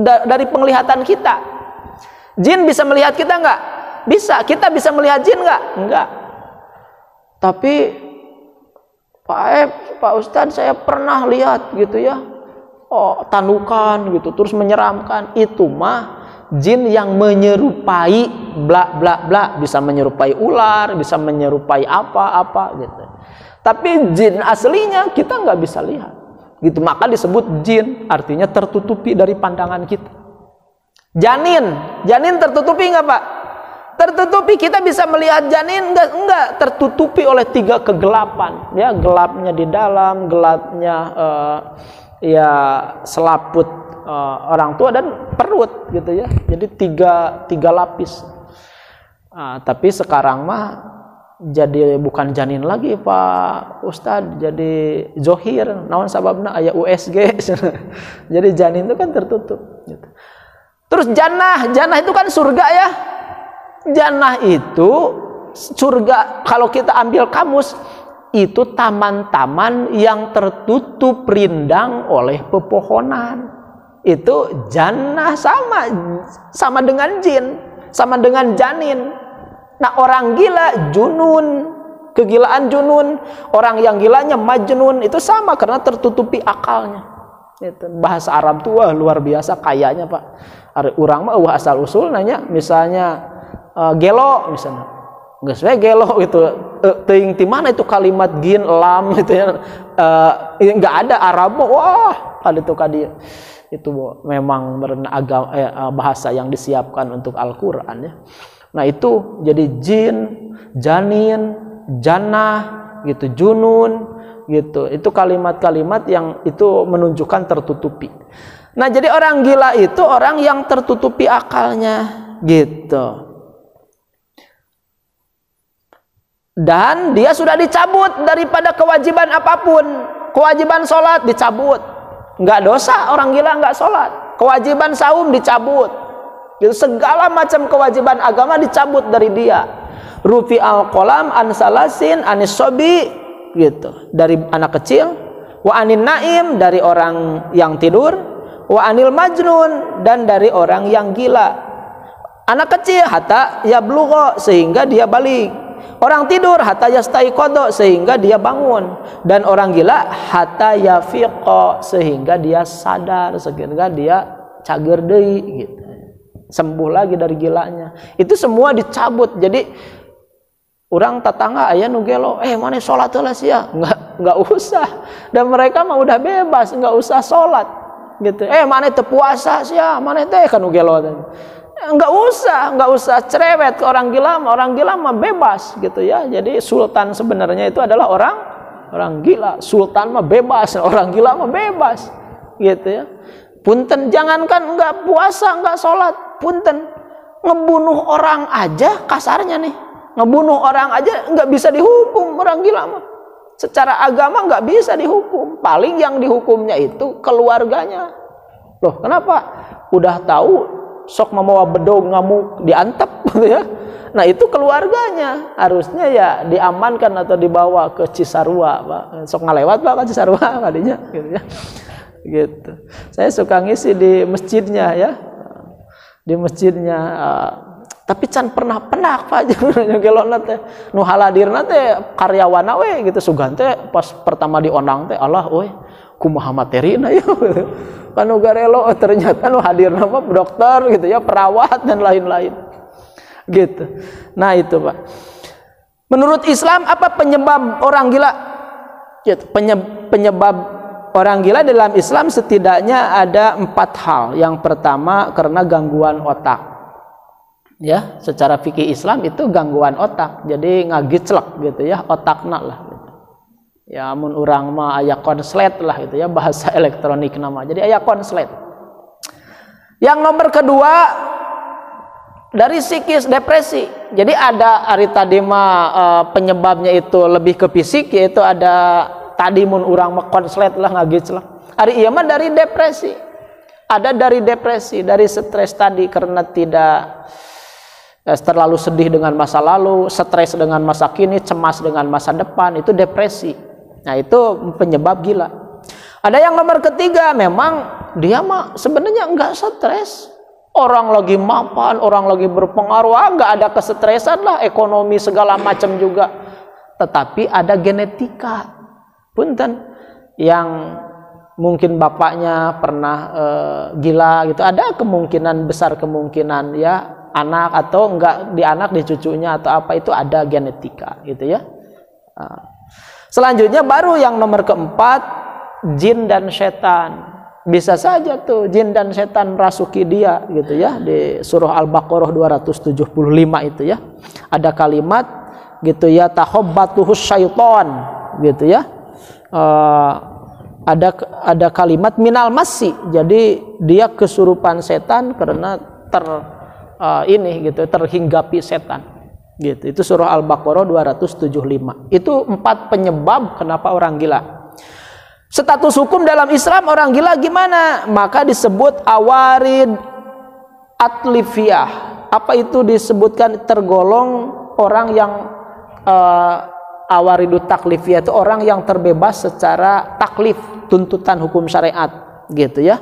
dari penglihatan kita. Jin bisa melihat kita enggak? Bisa. Kita bisa melihat jin enggak? Enggak. Tapi Pak Ustadz, saya pernah lihat gitu ya, tanukan gitu, terus menyeramkan. Itu mah jin yang menyerupai bla bla bla, bisa menyerupai ular, bisa menyerupai apa-apa gitu. Tapi jin aslinya kita nggak bisa lihat, gitu. Maka disebut jin, artinya tertutupi dari pandangan kita. Janin tertutupi nggak, Pak? Tertutupi, kita bisa melihat janin enggak, tertutupi oleh 3 kegelapan ya, gelapnya di dalam, gelapnya ya selaput orang tua dan perut gitu ya. Jadi tiga lapis. Tapi sekarang mah jadi bukan janin lagi Pak Ustadz, jadi zohir, naon sababna aya USG. Jadi janin itu kan tertutup gitu. Terus jannah itu kan surga ya. Jannah itu surga, kalau kita ambil kamus, itu taman-taman yang tertutup rindang oleh pepohonan. Itu jannah, sama dengan jin, sama dengan janin. Nah, orang gila junun, kegilaan junun, orang yang gilanya majnun, itu sama karena tertutupi akalnya. Itu bahasa Arab tuh luar biasa kayanya, Pak. Urang mah asal usul nanya, misalnya gelo misalnya, nggak sesuai gelo gitu, ting mana itu kalimat gin lam gitu ya, nggak ada Arab, wah ada tuh kadia itu memang agama, bahasa yang disiapkan untuk Al-Quran ya. Nah itu jadi jin, janin, jannah gitu, junun gitu, itu kalimat-kalimat yang itu menunjukkan tertutupi. Nah jadi orang gila itu orang yang tertutupi akalnya gitu. Dan dia sudah dicabut daripada kewajiban apapun. Kewajiban sholat dicabut, nggak dosa, orang gila nggak sholat. Kewajiban saum dicabut, gitu. Segala macam kewajiban agama dicabut dari dia. Rufi al-qalam an salasin anis sobi, gitu, dari anak kecil. Wa anin naim, dari orang yang tidur. Wa anil majnun, dan dari orang yang gila. Anak kecil hatta yablugha, sehingga dia balik. Orang tidur hatta yastaiqadha, sehingga dia bangun. Dan orang gila hatta yafiqa, sehingga dia sadar, sehingga dia cager deui gitu. Sembuh lagi dari gilanya. Itu semua dicabut. Jadi orang tetangga aya nu gelo, mana salat heula sia? Enggak usah. Dan mereka mah udah bebas, enggak usah salat gitu. Mana teu puasa sia? Mana teh kan nu gelo. Enggak usah cerewet ke orang gila mah bebas gitu ya. Jadi sultan sebenarnya itu adalah orang gila. Sultan mah bebas, orang gila mah bebas gitu ya. Punten, jangankan enggak puasa, enggak sholat, punten, ngebunuh orang aja kasarnya nih, ngebunuh orang aja enggak bisa dihukum orang gila mah. Secara agama enggak bisa dihukum. Paling yang dihukumnya itu keluarganya. Loh kenapa? Udah tahu sok membawa bedog ngamuk diantep gitu ya. Nah itu keluarganya harusnya ya diamankan atau dibawa ke Cisarua, Pak. Sok ngalewat Pak ke Cisarua kadinya gitu ya. gitu. Saya suka ngisi di masjidnya ya, di masjidnya. Tapi can pernah Pak nyogelona teh nu haladirna teh karyawana we gitu sugan teh pas pertama diondang teh Allah we kumaha materina ya kanu garelo ternyata nu hadirna mah dokter gitu ya, perawat dan lain-lain gitu. Nah itu Pak, menurut Islam apa penyebab orang gila gitu? Penyebab orang gila dalam Islam setidaknya ada 4 hal. Yang pertama karena gangguan otak. Ya, secara fikih Islam itu gangguan otak. Jadi ngagiclek gitu ya, otakna lah gitu. Ya mun urang mah aya konslet lah gitu ya, bahasa elektronik nama. Jadi aya konslet. Yang nomor kedua dari psikis, depresi. Jadi ada hari tadi mah penyebabnya itu lebih ke fisik, yaitu ada tadi mun urang mah konslet lah ngagiclek. Hari ieu mah dari depresi. Ada dari depresi, dari stres tadi karena tidak terlalu sedih dengan masa lalu, stres dengan masa kini, cemas dengan masa depan, itu depresi. Nah itu penyebab gila. Ada yang nomor ketiga, memang dia mah sebenarnya enggak stres. Orang lagi mapan, orang lagi berpengaruh, enggak ada kesetresan lah, ekonomi segala macam juga. Tetapi ada genetika. Punten yang mungkin bapaknya pernah gila gitu, ada kemungkinan besar kemungkinan ya anak atau enggak di anak di cucunya atau apa, itu ada genetika gitu ya. Selanjutnya baru yang nomor keempat, jin dan setan. Bisa saja tuh jin dan setan merasuki dia gitu ya. Di surah Al-Baqarah 275 itu ya, ada kalimat gitu ya, tahobbatuhus syaiton gitu ya. Ada kalimat minal masi, jadi dia kesurupan setan karena terhinggapi setan gitu. Itu surah Al-Baqarah 275. Itu 4 penyebab kenapa orang gila. Status hukum dalam Islam orang gila gimana? Maka disebut awarid atlifiyah. Apa itu disebutkan tergolong orang yang awaridut taklifiyah, itu orang yang terbebas secara taklif, tuntutan hukum syariat gitu ya.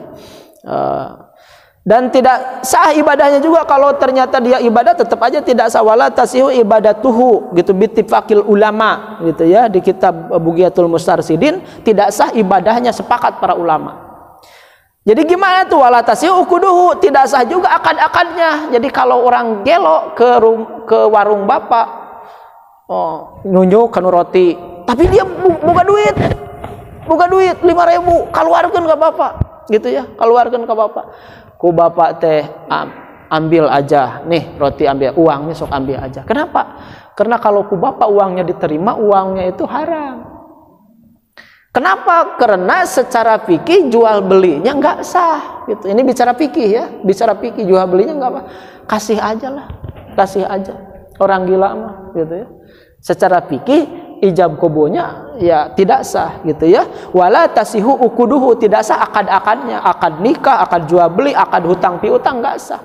Dan tidak sah ibadahnya juga. Kalau ternyata dia ibadah tetap aja tidak sah. Wala tasihu ibadatuhu gitu bittifaqil ulama gitu ya, di kitab Bugyatul Mustarsidin tidak sah ibadahnya, sepakat para ulama. Jadi gimana tuh wala tasihu ukuduhu, tidak sah juga akad-akadnya. Jadi kalau orang gelo ke warung bapak, nunjuk kanu roti, tapi dia buka duit 5.000, keluarkan ke bapak gitu ya, keluarkan ke bapak. Ku bapak teh ambil aja nih roti, ambil uangnya, sok ambil aja. Kenapa? Karena kalau ku bapak uangnya diterima, uangnya itu haram. Kenapa? Karena secara fikih jual belinya nggak sah gitu. Ini bicara fikih ya, bicara fikih jual belinya nggak apa, kasih aja lah, kasih aja. Orang gila mah gitu ya. Secara fikih ijab kobonya ya tidak sah gitu ya. Wala tasihu ukuduhu, tidak sah akad-akadnya, akad nikah, akad jual beli, akad hutang piutang nggak sah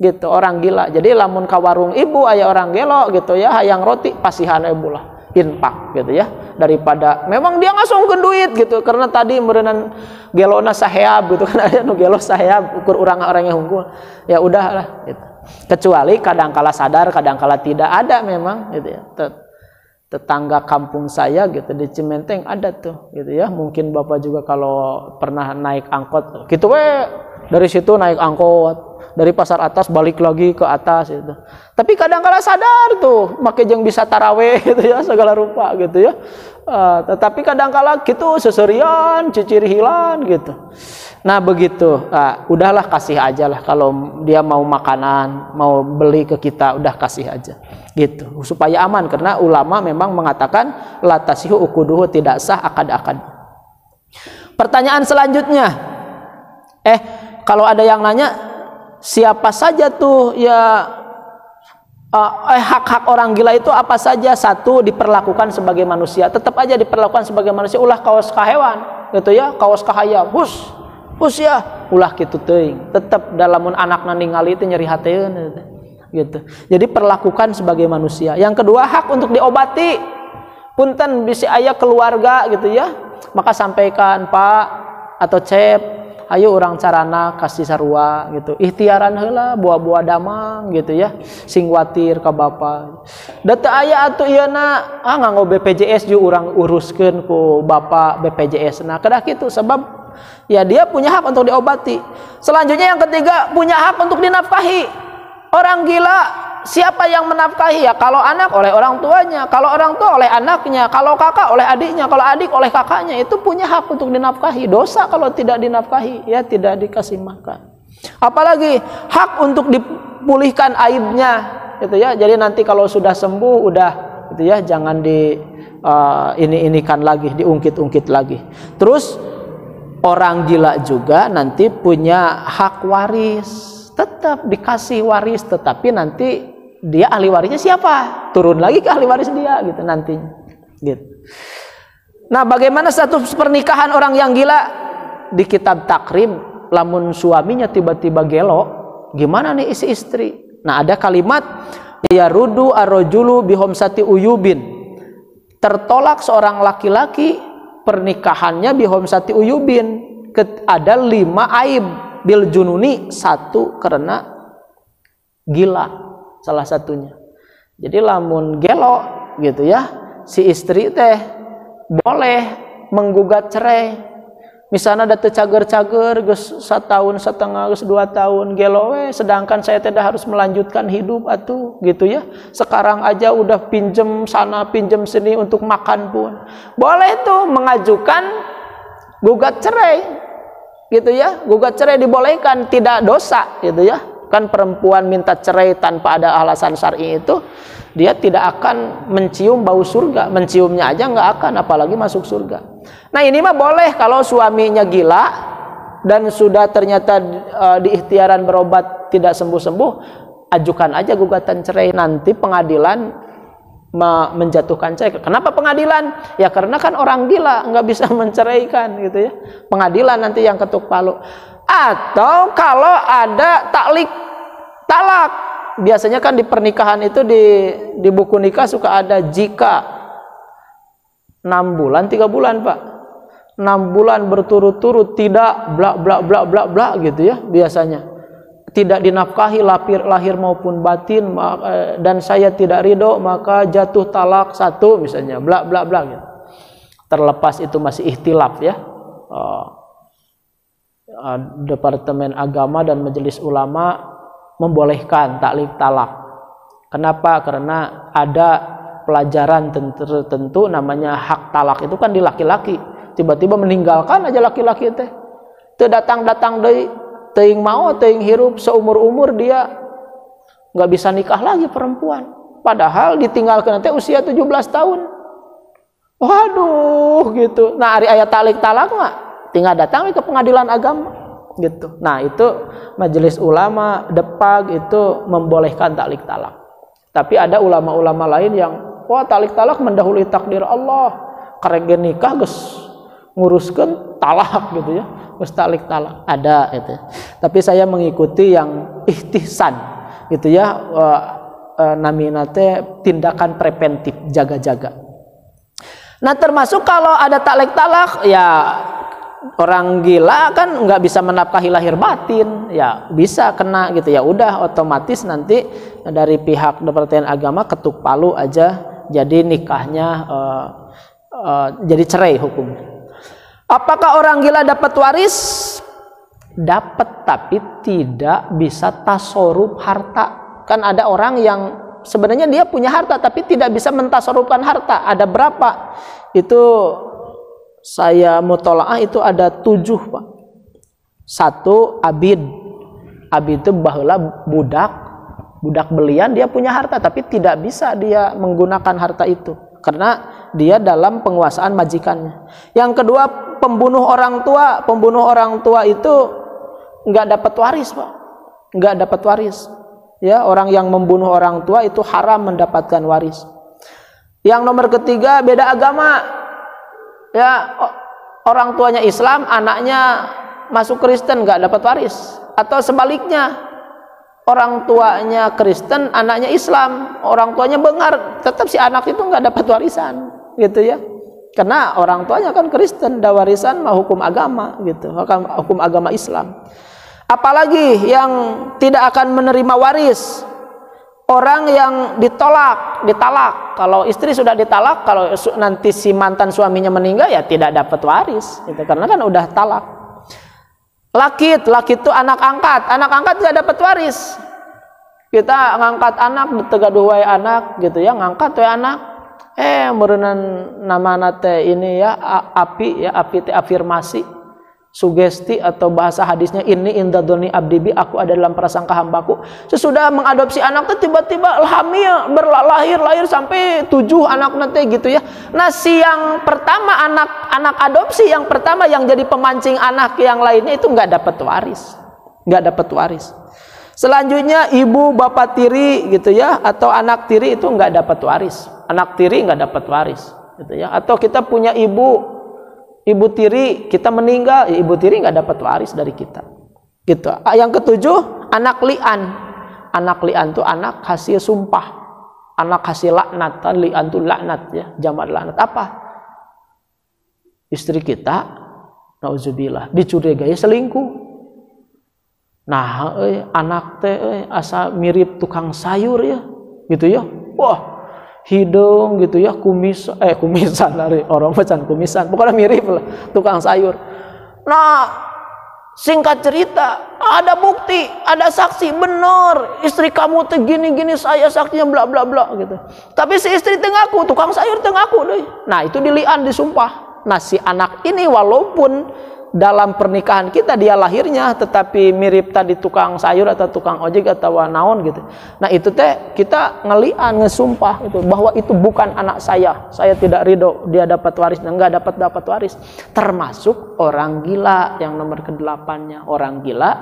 gitu. Orang gila. Jadi lamun ka warung ibu aya orang gelo gitu ya, hayang roti pasihan ibu lah, infak gitu ya, daripada memang dia ngasongkeun duit gitu, karena tadi meureunan gelona saheab gitu kan, aya nu gelo saheab ukur orang yang unggul, ya udahlah gitu. Kecuali kadangkala sadar kadangkala tidak, ada memang gitu ya. Tetangga kampung saya gitu di Cimenteng ada tuh gitu ya, mungkin bapak juga kalau pernah naik angkot gitu dari situ naik angkot dari pasar atas balik lagi ke atas gitu. Tapi kadang-kala sadar tuh make jeung bisa taraweh gitu ya, segala rupa gitu ya. Tetapi kadang-kala gitu seserian cicir hilan gitu. Nah begitu, udahlah kasih aja lah, kalau dia mau makanan, mau beli ke kita, udah kasih aja gitu, supaya aman. Karena ulama memang mengatakan la tasihu ukuduhu, tidak sah akad-akad. Pertanyaan selanjutnya, kalau ada yang nanya siapa saja tuh ya hak-hak orang gila itu apa saja? Satu, diperlakukan sebagai manusia, tetap aja diperlakukan sebagai manusia. Ulah kaos ka hewan gitu ya, kaos ka hayam, ya ulah kitu teuing, tetap dalamun anakna ningali teh nyeri hateun gitu. Jadi perlakukan sebagai manusia. Yang kedua, hak untuk diobati. Punten bisi aya keluarga gitu ya, maka sampaikan, Pak atau cep, ayo orang carana kasih sarua gitu, ikhtiaran heula buah-buah damang gitu ya, sing watir ka bapa. Da teu aya atuh ieuna nganggo BPJS ju urang uruskeun ku bapa BPJS. Nah kedah kitu sebab ya dia punya hak untuk diobati. Selanjutnya yang ketiga, punya hak untuk dinafkahi. Orang gila siapa yang menafkahi? Ya kalau anak oleh orang tuanya, kalau orang tua oleh anaknya, kalau kakak oleh adiknya, kalau adik oleh kakaknya. Itu punya hak untuk dinafkahi. Dosa kalau tidak dinafkahi, ya tidak dikasih makan. Apalagi hak untuk dipulihkan aibnya, gitu ya. Jadi nanti kalau sudah sembuh udah, gitu ya, jangan ini-inikan lagi, diungkit-ungkit lagi. Terus orang gila juga nanti punya hak waris, tetap dikasih waris, tetapi nanti dia ahli warisnya siapa? Turun lagi ke ahli waris dia gitu nantinya. Gitu. Nah, bagaimana status pernikahan orang yang gila? Di kitab takrib, lamun suaminya tiba-tiba gelo, gimana nih istri? Nah, ada kalimat ya rudu arrojulu bihomsati uyubin. Tertolak seorang laki-laki pernikahannya bihomsati uyubin. Ada 5 aib bil jununi, 1 karena gila. Salah satunya. Jadi lamun gelo gitu ya, si istri teh boleh menggugat cerai. Misalnya ada teu cager-cager geus 1,5 tahun, geus 2 tahun gelo we, sedangkan saya tidak harus melanjutkan hidup atuh gitu ya. Sekarang aja udah pinjem sana pinjem sini untuk makan pun. Boleh tuh mengajukan gugat cerai. Gitu ya. Gugat cerai dibolehkan, tidak dosa gitu ya. Kan perempuan minta cerai tanpa ada alasan syar'i itu dia tidak akan mencium bau surga, menciumnya aja nggak akan, apalagi masuk surga. Nah ini mah boleh kalau suaminya gila dan sudah ternyata di ikhtiaran berobat tidak sembuh-sembuh, ajukan aja gugatan cerai, nanti pengadilan menjatuhkan cerai. Kenapa pengadilan? Ya karena kan orang gila nggak bisa menceraikan gitu ya. Pengadilan nanti yang ketuk palu. Atau kalau ada talak, biasanya kan di pernikahan itu di buku nikah suka ada jika 6 bulan 3 bulan Pak, 6 bulan berturut-turut tidak bla bla bla bla bla gitu ya, biasanya tidak dinafkahi lahir maupun batin dan saya tidak ridho maka jatuh talak 1 misalnya bla bla bla gitu. Terlepas itu masih ikhtilaf ya. Departemen Agama dan Majelis Ulama membolehkan taklik talak. Kenapa? Karena ada pelajaran tertentu namanya hak talak itu kan di laki-laki. Tiba-tiba meninggalkan aja laki-laki teh. Teu datang-datang deui, teuing mau teuing hirup, seumur-umur dia nggak bisa nikah lagi perempuan. Padahal ditinggalkan teh usia 17 tahun. Waduh gitu. Nah, ari aya taklik talak mah tinggal datang ke pengadilan agama gitu. Nah itu Majelis Ulama Depag itu membolehkan taklik talak. Tapi ada ulama-ulama lain yang wah taklik talak mendahului takdir Allah, karek nikah geus nguruskeun talak gitu ya, geus taklik talak ada itu. Tapi saya mengikuti yang ihtihsan gitu ya, namina teh tindakan preventif, jaga-jaga. Nah termasuk kalau ada taklik talak ya orang gila kan nggak bisa menafkahi lahir batin, ya bisa kena gitu ya. Udah otomatis nanti dari pihak Departemen Agama ketuk palu aja, jadi nikahnya jadi cerai hukum. Apakah orang gila dapat waris? Dapat, tapi tidak bisa tasoruf harta. Kan ada orang yang sebenarnya dia punya harta tapi tidak bisa mentasorufkan harta. Ada berapa? Itu saya mutolaah itu ada 7 Pak. 1 abid. Abid itu baheula budak belian, dia punya harta tapi tidak bisa dia menggunakan harta itu karena dia dalam penguasaan majikannya. Yang kedua pembunuh orang tua. Pembunuh orang tua itu nggak dapat waris Pak, nggak dapat waris. Ya, orang yang membunuh orang tua itu haram mendapatkan waris. Yang nomor ketiga beda agama. Ya, orang tuanya Islam, anaknya masuk Kristen nggak dapat waris. Atau sebaliknya, orang tuanya Kristen, anaknya Islam, orang tuanya bengar, tetap si anak itu nggak dapat warisan, gitu ya. Karena orang tuanya kan Kristen, da warisan mah hukum agama gitu, hukum agama Islam. Apalagi yang tidak akan menerima waris, orang yang ditalak. Kalau istri sudah ditalak, kalau nanti si mantan suaminya meninggal ya tidak dapat waris gitu, karena kan udah talak. Laki itu anak angkat nggak dapat waris. Kita ngangkat anak, tegaduh wae anak gitu ya, ngangkat wae anak. Meureunnan namana teh ini ya api teh afirmasi, sugesti atau bahasa hadisnya ini indadoni abdibi, aku ada dalam prasangka hambaku. Sesudah mengadopsi anak teh tiba-tiba hamil, lahir sampai 7 anak nanti gitu ya. Nah, si yang pertama anak adopsi yang pertama yang jadi pemancing anak yang lainnya itu nggak dapat waris. Selanjutnya ibu bapak tiri gitu ya, atau anak tiri itu nggak dapat waris. Anak tiri nggak dapat waris gitu ya. Atau kita punya ibu tiri, kita meninggal, ibu tiri nggak dapat waris dari kita gitu. Yang ketujuh, anak lian tuh anak hasil sumpah, anak hasil laknat. Lian tuh laknat ya, jamak laknat. Apa? Istri kita nauzubillah dicurigai selingkuh. Nah, anak teh asa mirip tukang sayur ya gitu ya. Wah, hidung gitu ya, kumisan dari orang macan kumisan, pokoknya mirip lah tukang sayur. Nah, singkat cerita, ada bukti, ada saksi, benar istri kamu teh gini saya saksinya bla bla bla gitu. Tapi si istri teh ngaku, tukang sayur teh ngaku deh. Nah, itu dilian, disumpah. Nah, si anak ini walaupun dalam pernikahan kita dia lahirnya tetapi mirip tadi tukang sayur atau tukang ojek atau naon gitu. Nah, itu teh kita ngelian, ngesumpah itu bahwa itu bukan anak saya tidak ridho dia dapat waris, enggak dapat waris. Termasuk orang gila yang nomor ke-8-nya. Orang gila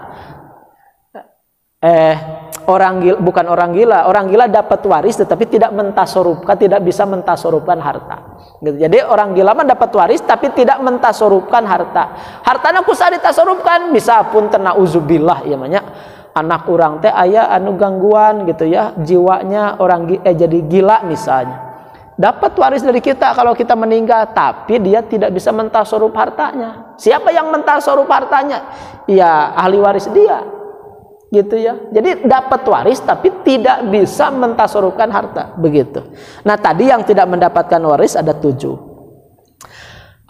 dapat waris tetapi tidak bisa mentasorupkan harta gitu. Jadi orang gila mah dapat waris tapi tidak mentasorupkan harta. Hartana kusa ditasorupkan, bisa pun nauzubillah ieu mah nya anak urang teh aya anu gangguan gitu ya, jiwanya jadi gila misalnya. Dapat waris dari kita kalau kita meninggal, tapi dia tidak bisa mentasorup hartanya. Siapa yang mentasorup hartanya? Ya ahli waris dia. Gitu ya. Jadi dapat waris tapi tidak bisa mentasorupkan harta, begitu. Nah, tadi yang tidak mendapatkan waris ada 7.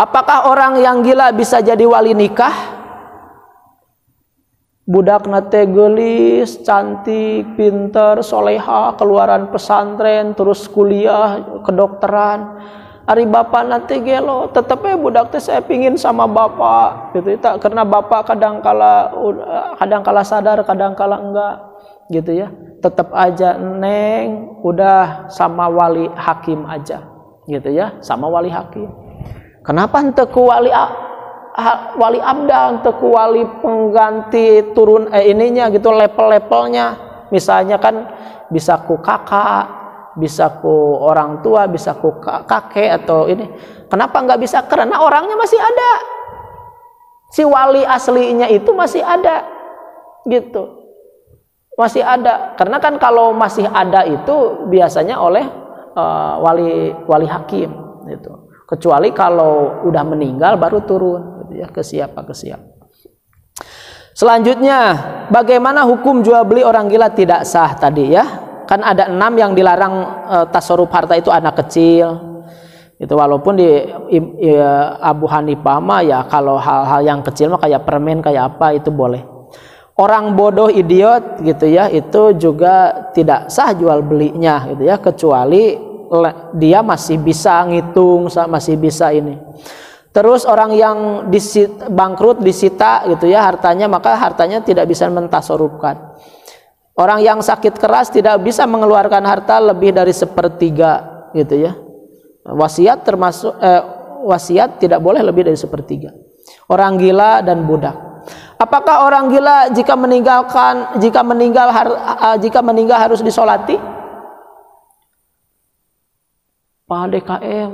Apakah orang yang gila bisa jadi wali nikah? Budakna teh geulis, cantik, pinter, soleha, keluaran pesantren, terus kuliah kedokteran. Ari bapak nanti gelo, tetep budak teh saya pingin sama bapak gitu ya, karena bapak kadang kala sadar, kadang kala enggak gitu ya. Tetap aja neng udah sama wali hakim aja gitu ya, sama wali hakim. Kenapa henteu ku wali abdal, henteu ku wali pengganti turun ininya gitu, level-levelnya. Misalnya kan bisa ku kakak, bisa ku orang tua, bisa ku kakek atau ini. Kenapa nggak bisa? Karena orangnya masih ada. Si wali aslinya itu masih ada. Gitu. Masih ada. Karena kan kalau masih ada itu biasanya oleh wali hakim gitu. Kecuali kalau udah meninggal baru turun gitu ya, ke siapa. Selanjutnya, bagaimana hukum jual beli orang gila tidak sah tadi ya? Kan ada 6 yang dilarang tasoruf harta itu anak kecil. Itu walaupun di Abu Hanifah mah ya kalau hal-hal yang kecil mah kayak permen kayak apa itu boleh. Orang bodoh idiot gitu ya, itu juga tidak sah jual belinya gitu ya, kecuali dia masih bisa ngitung, masih bisa ini. Terus orang yang bangkrut disita gitu ya hartanya, maka hartanya tidak bisa mentasorufkan. Orang yang sakit keras tidak bisa mengeluarkan harta lebih dari 1/3 gitu ya. Wasiat termasuk wasiat tidak boleh lebih dari 1/3. Orang gila dan budak. Apakah orang gila jika meninggal harus disolati? Pak DKM,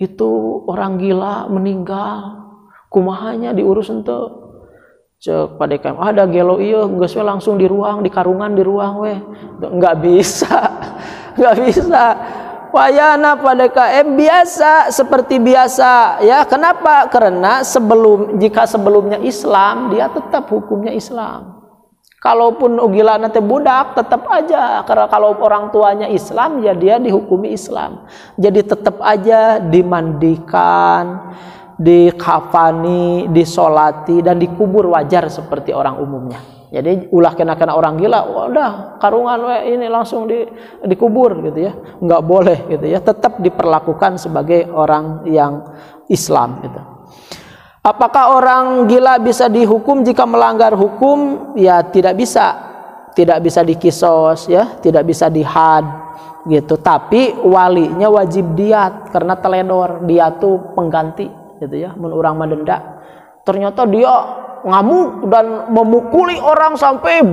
itu orang gila meninggal, kumahanya diurus ente. Cek pada DKM, ada gelo iya geus we langsung di ruang, di karungan di ruang we. Enggak bisa. wayana pada KM biasa seperti biasa ya. Kenapa? Karena jika sebelumnya Islam, dia tetap hukumnya Islam. Kalaupun ugila nanti budak tetap aja, karena kalau orang tuanya Islam ya dia dihukumi Islam. Jadi tetap aja dimandikan, dikafani, disolati dan dikubur wajar seperti orang umumnya. Jadi ulah kena orang gila, udah karungan ini langsung dikubur gitu ya. Enggak boleh gitu ya. Tetap diperlakukan sebagai orang yang Islam gitu. Apakah orang gila bisa dihukum jika melanggar hukum? Ya tidak bisa. Tidak bisa dikisos ya, tidak bisa dihad gitu. Tapi walinya wajib diat karena teledor, dia tuh pengganti gitu ya. Mun urang mah denda. Ternyata dia ngamuk dan memukuli orang sampai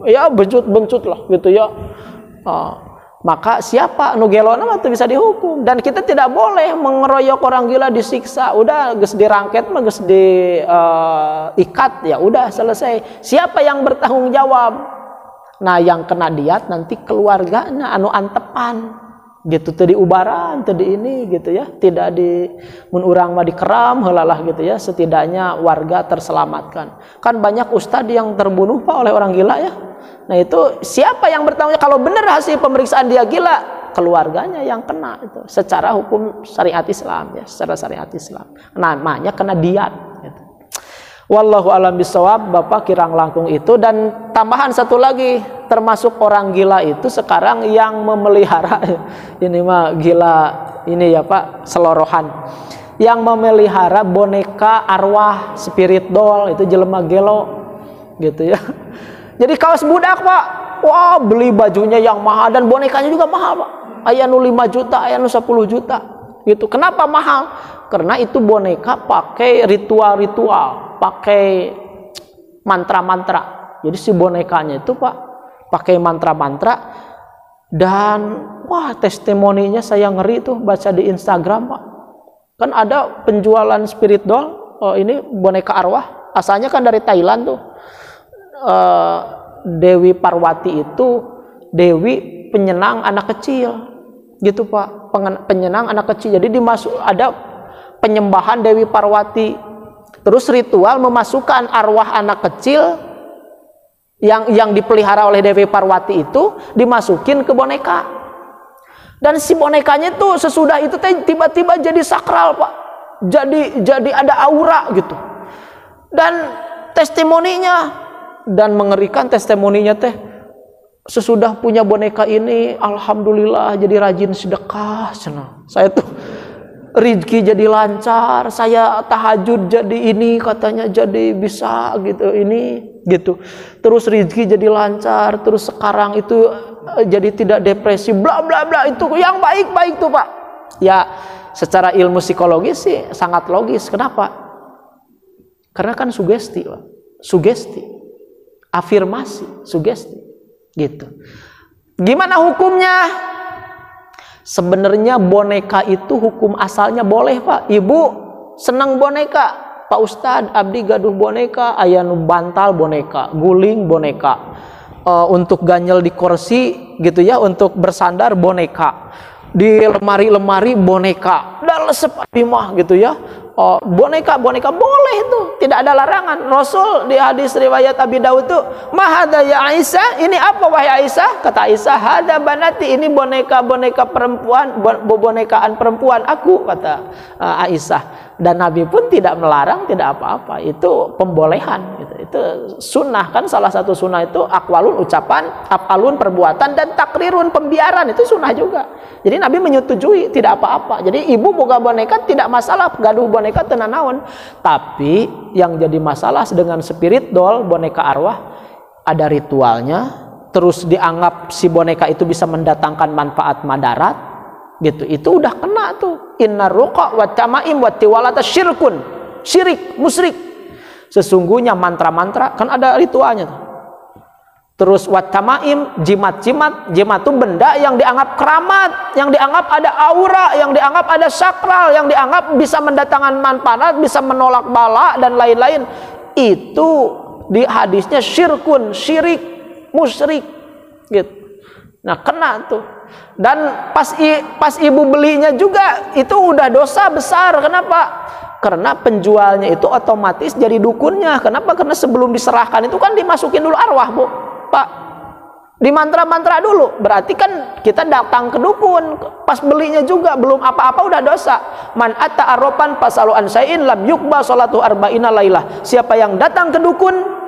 ya bencut lah gitu ya. Maka siapa nu gelona mah bisa dihukum, dan kita tidak boleh mengeroyok orang gila disiksa. Udah geus dirangket mah geus diikat ya udah selesai. Siapa yang bertanggung jawab? Nah, yang kena diat nanti keluarganya anu antepan gitu, teu diubaran, teu di ini gitu ya. Tidak di mun urang mah dikeram heulalah gitu ya, setidaknya warga terselamatkan. Kan banyak ustad yang terbunuh Pak oleh orang gila ya. Nah itu siapa yang bertanggung jawab? Kalau benar hasil pemeriksaan dia gila, keluarganya yang kena itu secara hukum syariat Islam ya, secara syariat Islam. Namanya kena diat gitu. Wallahu a'lam bishawab. Bapak kirang langkung itu. Dan tambahan satu lagi, termasuk orang gila itu sekarang yang memelihara ini mah gila ini ya Pak, selorohan. Yang memelihara boneka arwah, spirit doll, itu jelema gelo gitu ya. Jadi kaos budak Pak, wah beli bajunya yang mahal dan bonekanya juga mahal Pak. Aya nu 5 juta, aya nu 10 juta gitu. Kenapa mahal? Karena itu boneka pakai ritual-ritual, pakai mantra-mantra. Jadi si bonekanya itu Pak pakai mantra-mantra, dan wah testimoninya saya ngeri tuh baca di Instagram Pak. Kan ada penjualan spirit doll, ini boneka arwah, asalnya kan dari Thailand tuh. Dewi Parwati itu dewi penyenang anak kecil gitu Pak, penyenang anak kecil. Jadi ada penyembahan Dewi Parwati, terus ritual memasukkan arwah anak kecil yang dipelihara oleh Dewi Parwati itu dimasukin ke boneka, dan si bonekanya itu sesudah itu tiba-tiba jadi sakral Pak, jadi ada aura gitu. Dan testimoninya, dan mengerikan testimoninya teh, sesudah punya boneka ini alhamdulillah jadi rajin sedekah cenah. Saya tuh rezeki jadi lancar, saya tahajud jadi ini katanya, jadi bisa gitu ini gitu. Terus rezeki jadi lancar, terus sekarang itu jadi tidak depresi bla bla bla. Itu yang baik-baik tuh Pak. Ya secara ilmu psikologi sih sangat logis. Kenapa? Karena kan sugesti Pak. Sugesti, afirmasi, sugesti gitu. Gimana hukumnya? Sebenarnya boneka itu hukum asalnya boleh Pak. Ibu senang boneka, Pak Ustad abdi gaduh boneka, aya nu bantal boneka, guling boneka, untuk ganjel di kursi gitu ya, untuk bersandar boneka, di lemari-lemari boneka, dan lesep abdi mah gitu ya. Boneka boleh itu, tidak ada larangan. Rasul di hadis riwayat Abi Daud itu, mahada ya Aisyah, ini apa wahai Aisyah? Kata Aisyah, hada banati, ini boneka perempuan, bonekaan perempuan aku, kata Aisyah. Dan Nabi pun tidak melarang, tidak apa-apa. Itu pembolehan gitu. Itu sunnah, kan salah satu sunnah itu akwalun ucapan, afalun perbuatan, dan takrirun pembiaran, itu sunnah juga. Jadi Nabi menyetujui, tidak apa-apa. Jadi ibu boga boneka tidak masalah, gaduh boneka tenanawan. Tapi yang jadi masalah dengan spirit doll, boneka arwah, ada ritualnya, terus dianggap si boneka itu bisa mendatangkan manfaat madarat gitu. Itu udah kena tuh. Innar ruqa wa tamaim wa tiwalata syirkun, syirik, musyrik. Sesungguhnya mantra-mantra kan ada ritualnya tuh. Terus watamaim, jimat itu benda yang dianggap keramat, yang dianggap ada aura, yang dianggap ada sakral, yang dianggap bisa mendatangkan manfaat, bisa menolak bala dan lain-lain. Itu di hadisnya syirkun, syirik, musyrik gitu. Nah kena tuh. Dan pas ibu belinya juga itu udah dosa besar. Kenapa? Karena penjualnya itu otomatis jadi dukunnya. Kenapa? Karena sebelum diserahkan itu kan dimasukin dulu arwah, Bu, Pak, di mantra-mantra dulu. Berarti kan kita datang ke dukun. Pas belinya juga belum apa-apa udah dosa. Man atta arrofan fasalu an syai'in lam yuqba sholatu arba'ina lailah. Siapa yang datang ke dukun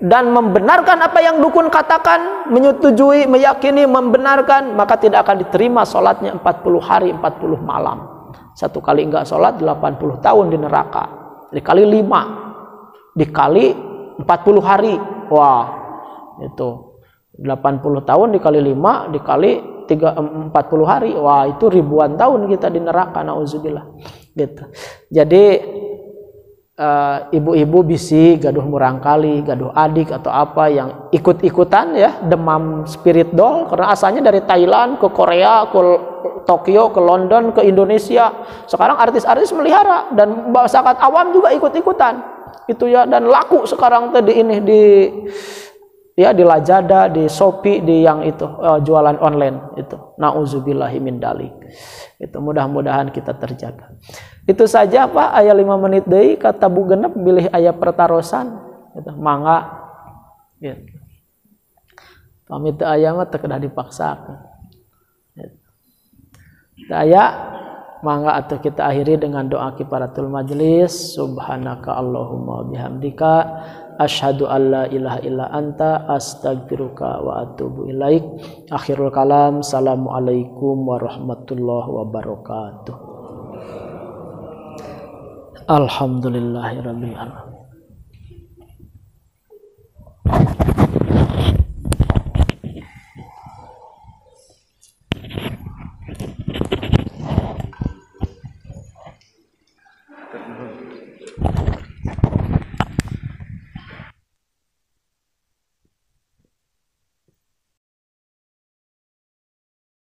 dan membenarkan apa yang dukun katakan, menyetujui, meyakini, membenarkan, maka tidak akan diterima sholatnya 40 hari 40 malam. Satu kali enggak sholat 80 tahun di neraka. Dikali 5 dikali 40 hari. Wah, itu 80 tahun dikali 5 dikali 40 hari. Wah, itu ribuan tahun kita di neraka, nauzubillah. Gitu. Jadi ibu-ibu bisi gaduh murangkali, gaduh adik atau apa yang ikut-ikutan ya demam spirit doll, karena asalnya dari Thailand ke Korea ke Tokyo ke London ke Indonesia. Sekarang artis-artis melihara dan masyarakat awam juga ikut-ikutan itu ya, dan laku sekarang tadi ini di Lazada, di Shopee, di yang itu jualan online itu. Nauzubillahi min dalik. Itu mudah-mudahan kita terjaga. Itu saja Pak, aya 5 menit deui kata Bu Genep bilih aya pertarosan gitu. Mangga gitu. Pamit teu aya mah teu kedah dipaksakeun. Gitu. Teu aya mangga atuh kita akhiri dengan doa kifaratul majelis. Subhanaka Allahumma bihamdika asyhadu alla ilaha illa anta astaghfiruka wa atubu ilaik. Akhirul kalam. Assalamualaikum warahmatullahi wabarakatuh. Alhamdulillahirabbil alamin.